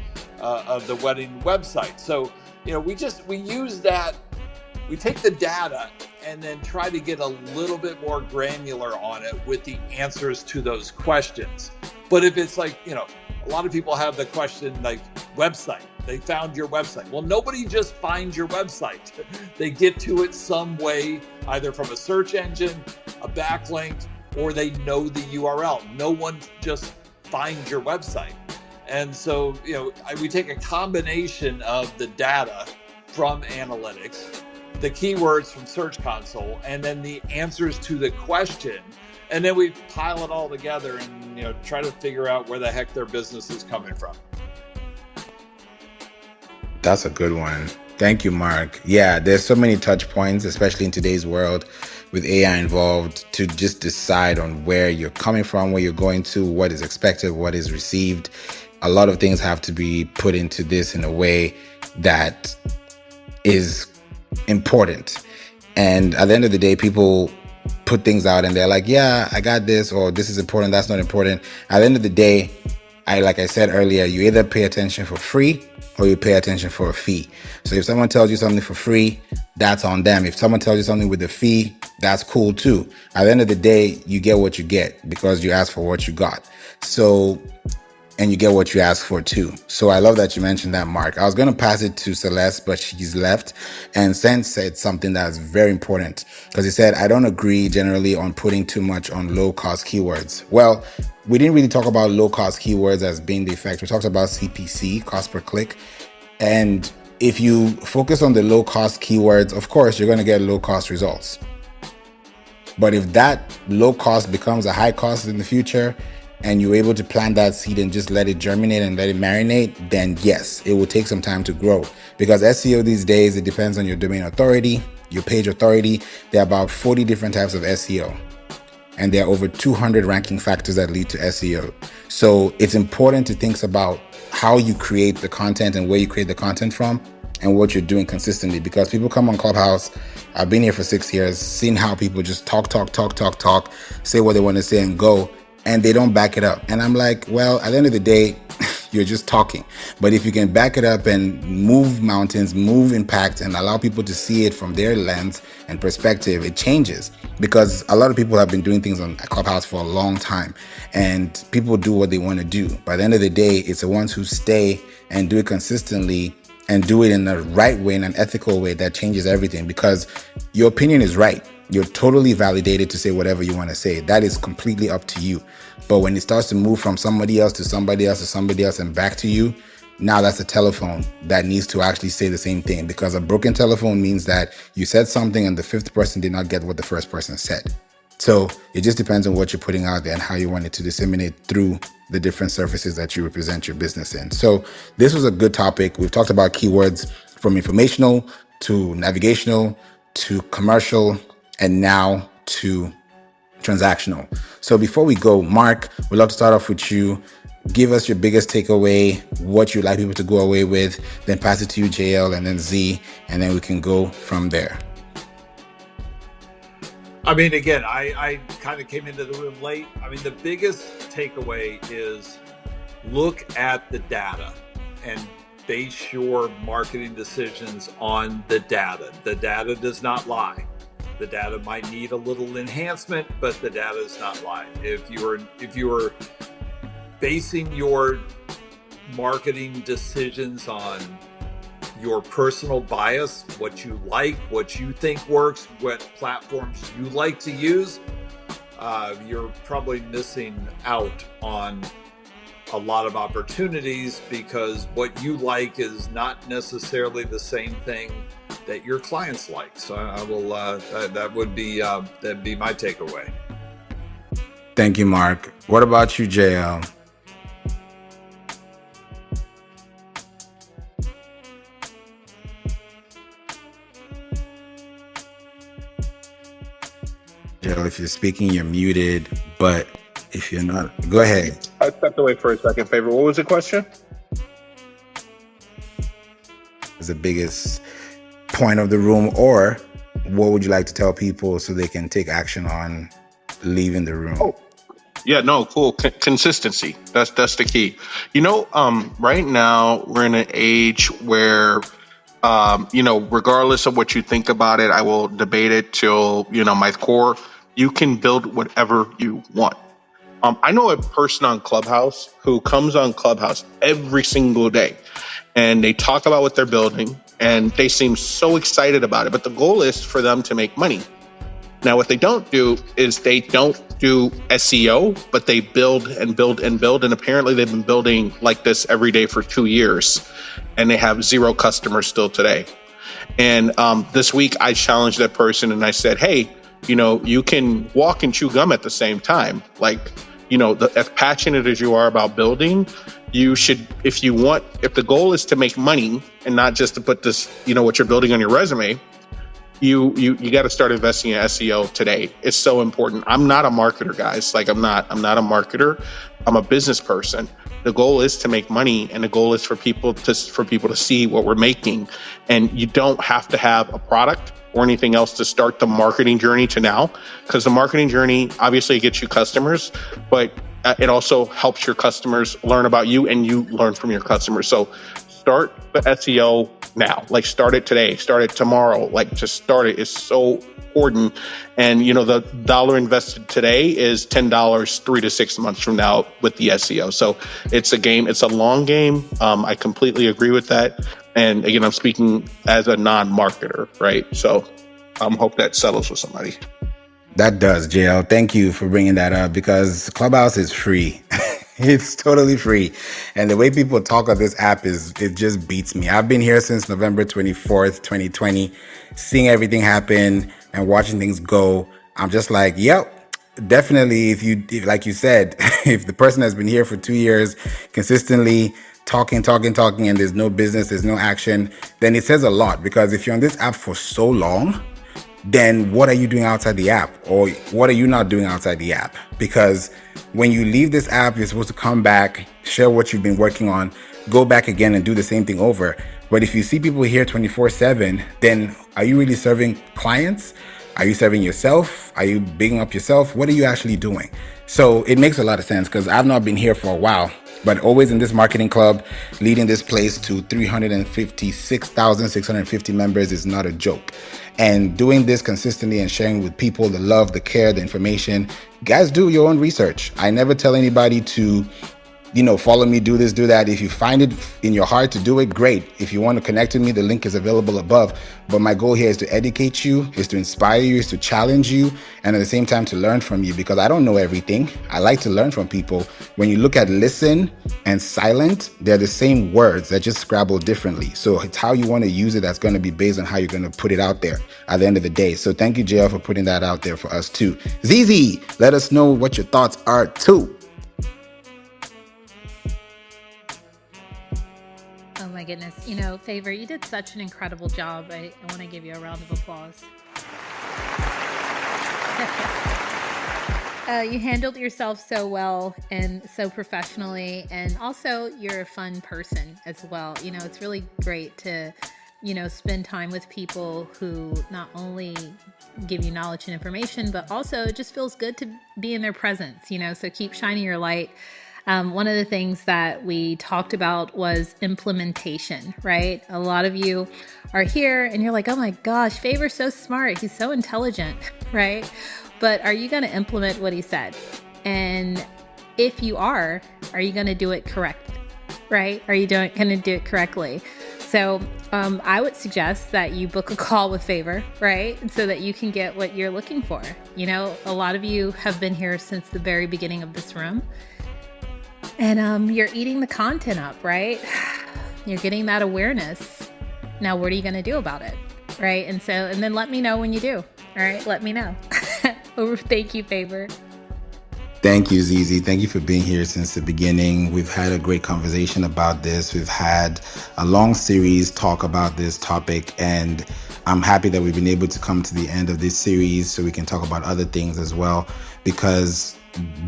wedding website. So we use that. We take the data and then try to get a little bit more granular on it with the answers to those questions. But if it's like, a lot of people have the question like website, they found your website. Well, nobody just finds your website. They get to it some way, either from a search engine, a backlink, or they know the URL. No one just finds your website. And so, we take a combination of the data from analytics, the keywords from Search Console, and then the answers to the question. And then we pile it all together and try to figure out where the heck their business is coming from. That's a good one. Thank you, Mark. Yeah, there's so many touch points, especially in today's world with AI involved, to just decide on where you're coming from, where you're going to, what is expected, what is received. A lot of things have to be put into this in a way that is important. And at the end of the day, people put things out and they're like, yeah, I got this, or this is important, that's not important. At the end of the day, like I said earlier, you either pay attention for free or you pay attention for a fee. So if someone tells you something for free, that's on them. If someone tells you something with a fee, that's cool too. At the end of the day, you get what you get because you asked for what you got. So, and you get what you ask for too. So I love that you mentioned that, Mark. I was going to pass it to Celeste, but she's left. And Sense said something that's very important, because he said, I don't agree generally on putting too much on low cost keywords. Well, we didn't really talk about low cost keywords as being the effect. We talked about CPC, cost per click. And if you focus on the low cost keywords, of course, you're going to get low cost results. But if that low cost becomes a high cost in the future, and you're able to plant that seed and just let it germinate and let it marinate, then yes, it will take some time to grow. Because SEO these days, it depends on your domain authority, your page authority. There are about 40 different types of SEO. And there are over 200 ranking factors that lead to SEO. So it's important to think about how you create the content and where you create the content from and what you're doing consistently. Because people come on Clubhouse, I've been here for 6 years, seen how people just talk, say what they want to say and go, and they don't back it up. And I'm like, well, at the end of the day, you're just talking. But if you can back it up and move mountains, move impact, and allow people to see it from their lens and perspective, it changes. Because a lot of people have been doing things on Clubhouse for a long time, and people do what they want to do. By the end of the day, it's the ones who stay and do it consistently and do it in the right way, in an ethical way, that changes everything. Because your opinion is right. You're totally validated to say whatever you want to say. That is completely up to you. But when it starts to move from somebody else to somebody else to somebody else and back to you, now that's a telephone that needs to actually say the same thing. Because a broken telephone means that you said something and the fifth person did not get what the first person said. So it just depends on what you're putting out there and how you want it to disseminate through the different surfaces that you represent your business in. So this was a good topic. We've talked about keywords from informational to navigational to commercial and now to transactional. So before we go, Mark, we'd love to start off with you. Give us your biggest takeaway, what you'd like people to go away with, then pass it to you, JL, and then Z, and then we can go from there. I mean, again, I kind of came into the room late. I mean, the biggest takeaway is look at the data and base your marketing decisions on the data. The data does not lie. The data might need a little enhancement, but the data is not lying. If you are basing your marketing decisions on your personal bias, what you like, what you think works, what platforms you like to use, you're probably missing out on a lot of opportunities, because what you like is not necessarily the same thing that your clients like. So I will that'd be my takeaway. Thank you, Mark. What about you, JL? Jill, if you're speaking, you're muted. But if you're not, go ahead. I stepped away for a second. Favor. What was the question? Is the biggest point of the room, or what would you like to tell people so they can take action on leaving the room? Oh, yeah, no, cool. Consistency. That's the key. Right now we're in an age where, regardless of what you think about it, I will debate it till, my core. You can build whatever you want. I know a person on Clubhouse who comes on Clubhouse every single day and they talk about what they're building and they seem so excited about it. But the goal is for them to make money. Now, what they don't do is they don't do SEO, but they build and build and build. And apparently they've been building like this every day for 2 years and they have 0 customers still today. And this week I challenged that person and I said, hey, you can walk and chew gum at the same time. Like, as passionate as you are about building, you should, if the goal is to make money and not just to put this, what you're building on your resume, you got to start investing in SEO today. It's so important. I'm not a marketer, guys. Like I'm not a marketer. I'm a business person. The goal is to make money, and the goal is for people to see what we're making. And you don't have to have a product or anything else to start the marketing journey to now, because the marketing journey obviously gets you customers, but it also helps your customers learn about you and you learn from your customers. So start the SEO now, like start it today, start it tomorrow, like just start it. It's so important. And the dollar invested today is $10 3 to 6 months from now with the SEO. So it's a game, it's a long game. I completely agree with that. And again, I'm speaking as a non-marketer, right? So I hope that settles with somebody. That does, JL. Thank you for bringing that up, because Clubhouse is free. It's totally free. And the way people talk on this app it just beats me. I've been here since November 24th, 2020, seeing everything happen and watching things go. I'm just like, yep, definitely. If like you said, if the person has been here for 2 years, consistently talking, and there's no business, there's no action, then it says a lot. Because if you're on this app for so long, then what are you doing outside the app? Or what are you not doing outside the app? Because when you leave this app, you're supposed to come back, share what you've been working on, go back again and do the same thing over. But if you see people here 24/7, then are you really serving clients? Are you serving yourself? Are you bigging up yourself? What are you actually doing? So it makes a lot of sense, because I've not been here for a while, but always in this marketing club, leading this place to 356,650 members is not a joke. And doing this consistently and sharing with people the love, the care, the information. Guys, do your own research. I never tell anybody to, follow me, do this, do that. If you find it in your heart to do it, great. If you want to connect with me, the link is available above. But my goal here is to educate you, is to inspire you, is to challenge you, and at the same time to learn from you, because I don't know everything. I like to learn from people. When you look at listen and silent, they're the same words, they're just scrabbled differently. So it's how you want to use it that's going to be based on how you're going to put it out there at the end of the day. So thank you, JL, for putting that out there for us too. ZZ, let us know what your thoughts are too. Oh my goodness. Favor, you did such an incredible job. I want to give you a round of applause. You handled yourself so well and so professionally, and also you're a fun person as well. It's really great to, spend time with people who not only give you knowledge and information, but also it just feels good to be in their presence, so keep shining your light. One of the things that we talked about was implementation, right? A lot of you are here and you're like, oh my gosh, Favor's so smart. He's so intelligent, right? But are you going to implement what he said? And if you are you going to do it correct, right? Are you going to do it correctly? So I would suggest that you book a call with Favor, right? So that you can get what you're looking for. A lot of you have been here since the very beginning of this room. And you're eating the content up, right? You're getting that awareness. Now, what are you going to do about it, right? And then let me know when you do. All right, let me know. Thank you, Favor. Thank you, ZZ. Thank you for being here since the beginning. We've had a great conversation about this. We've had a long series talk about this topic, and I'm happy that we've been able to come to the end of this series so we can talk about other things as well, because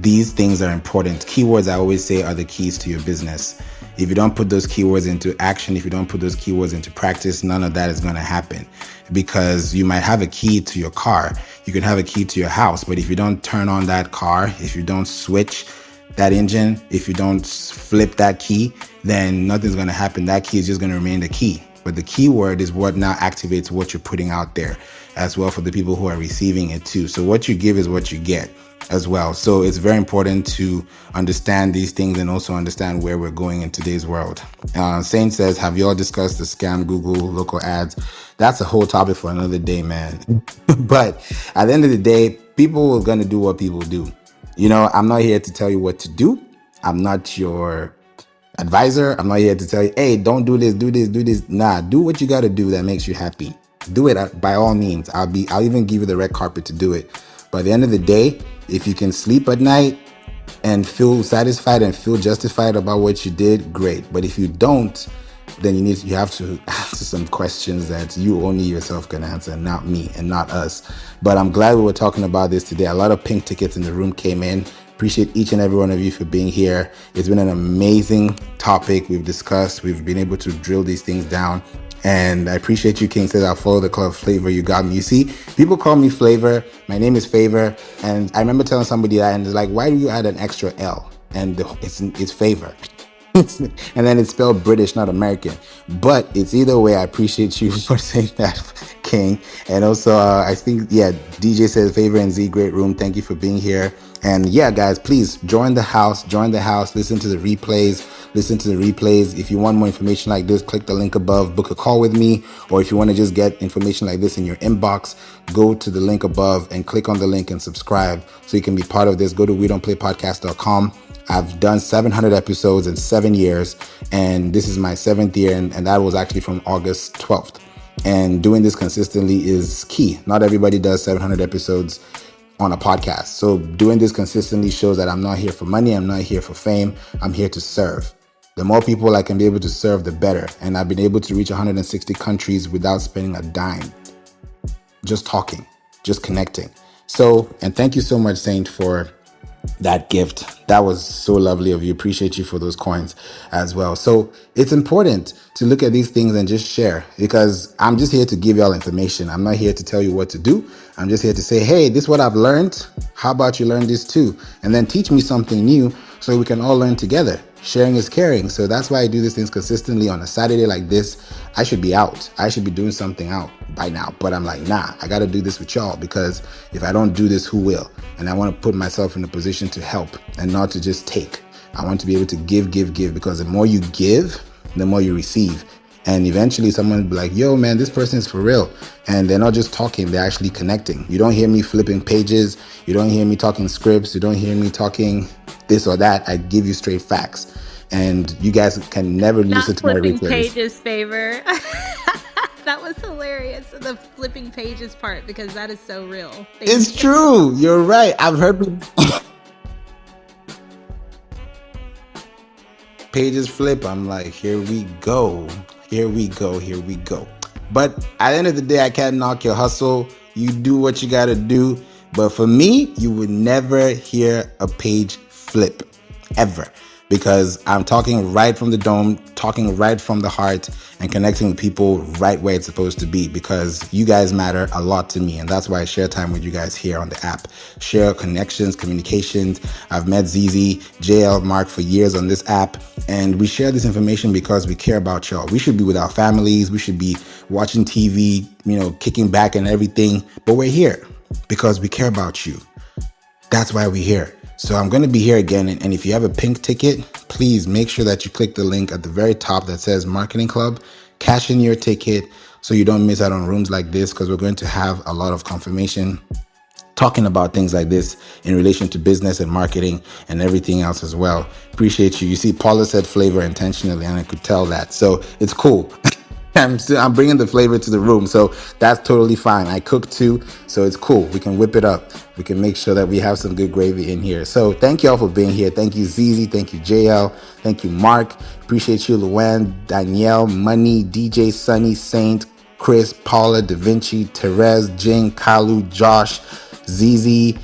these things are important. Keywords, I always say, are the keys to your business. If you don't put those keywords into action, if you don't put those keywords into practice, none of that is going to happen, because you might have a key to your car. You can have a key to your house, but if you don't turn on that car, if you don't switch that engine, if you don't flip that key, then nothing's going to happen. That key is just going to remain the key. But the keyword is what now activates what you're putting out there as well for the people who are receiving it too. So what you give is what you get as well. So it's very important to understand these things and also understand where we're going in today's world. Saint says, have you all discussed the scam Google local ads? That's a whole topic for another day, man. But at the end of the day, people are going to do what people do. You know, I'm not here to tell you what to do. I'm not your advisor. I'm not here to tell you, hey, don't do this, do this, do this. Nah, do what you got to do that makes you happy. Do it by all means. I'll even give you the red carpet to do it. But at the end of the day, if you can sleep at night and feel satisfied and feel justified about what you did, great. But if you don't, then you have to answer some questions that you only yourself can answer, not me and not us. But I'm glad we were talking about this today. A lot of pink tickets in the room came in. Appreciate each and every one of you for being here. It's been an amazing topic we've discussed. We've been able to drill these things down. And I appreciate you, King says, I'll follow the club. Flavor, you got me. You see, people call me Flavor. My name is Favor. And I remember telling somebody that, and it's like, why do you add an extra L? And it's Favor. And then it's spelled British, not American. But it's either way. I appreciate you for saying that, King. And also, I think, DJ says, Favor and Z, great room. Thank you for being here. And yeah, guys, please join the house. Listen to the replays. If you want more information like this, click the link above, book a call with me. Or if you want to just get information like this in your inbox, go to the link above and click on the link and subscribe so you can be part of this. Go to wedon'tplaypodcast.com. I've done 700 episodes in 7 years, and this is my 7th year, and that was actually from August 12th. And doing this consistently is key. Not everybody does 700 episodes on a podcast. So doing this consistently shows that I'm not here for money. I'm not here for fame. I'm here to serve. The more people I can be able to serve, the better. And I've been able to reach 160 countries without spending a dime. Just talking, just connecting. So, and thank you so much, Saint, for that gift. That was so lovely of you. Appreciate you for those coins as well. So it's important to look at these things and just share, because I'm just here to give y'all information. I'm not here to tell you what to do. I'm just here to say, hey, this is what I've learned. How about you learn this too? And then teach me something new so we can all learn together. Sharing is caring. So that's why I do these things consistently. On a Saturday like this, I should be out. I should be doing something out by now. But I'm like, nah, I got to do this with y'all, because if I don't do this, who will? And I want to put myself in a position to help and not to just take. I want to be able to give, because the more you give, the more you receive. And eventually someone will be like, yo, man, this person is for real. And they're not just talking, they're actually connecting. You don't hear me flipping pages. You don't hear me talking scripts. You don't hear me talking this or that. I give you straight facts. And you guys can never listen to my replays. Not flipping pages, Favor. That was hilarious. The flipping pages part, because that is so real. It's true. You're right. I've heard pages flip. I'm like, here we go. But at the end of the day, I can't knock your hustle. You do what you got to do. But for me, you would never hear a page flip, ever. Because I'm talking right from the dome, talking right from the heart, and connecting with people right where it's supposed to be, because you guys matter a lot to me. And that's why I share time with you guys here on the app. Share connections, communications. I've met ZZ, JL, Mark for years on this app. And we share this information because we care about y'all. We should be with our families. We should be watching TV, kicking back and everything. But we're here because we care about you. That's why we're here. So I'm going to be here again. And if you have a pink ticket, please make sure that you click the link at the very top that says Marketing Club. Cash in your ticket so you don't miss out on rooms like this, because we're going to have a lot of confirmation talking about things like this in relation to business and marketing and everything else as well. Appreciate you. You see, Paula said flavor intentionally, and I could tell that. So it's cool. I'm bringing the flavor to the room, so that's totally fine. I cook too, so it's cool. We can whip it up. We can make sure that we have some good gravy in here. So thank you all for being here. Thank you, ZZ. Thank you, JL. Thank you, Mark. Appreciate you, Luann, Danielle, Money, DJ, Sunny, Saint, Chris, Paula, Da Vinci, Therese, Jing, Kalu, Josh, Zizi,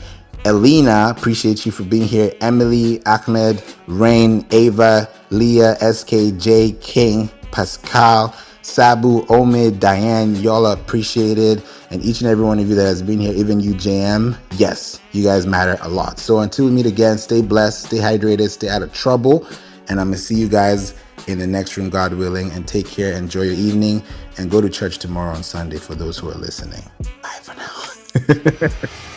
Elena, appreciate you for being here. Emily, Ahmed, Rain, Ava, Leah, SKJ, King, Pascal, Sabu, Omid, Diane, y'all are appreciated. And each and every one of you that has been here, even you, JM, yes, you guys matter a lot. So until we meet again, stay blessed, stay hydrated, stay out of trouble. And I'm going to see you guys in the next room, God willing. And take care, enjoy your evening, and go to church tomorrow on Sunday for those who are listening. Bye for now.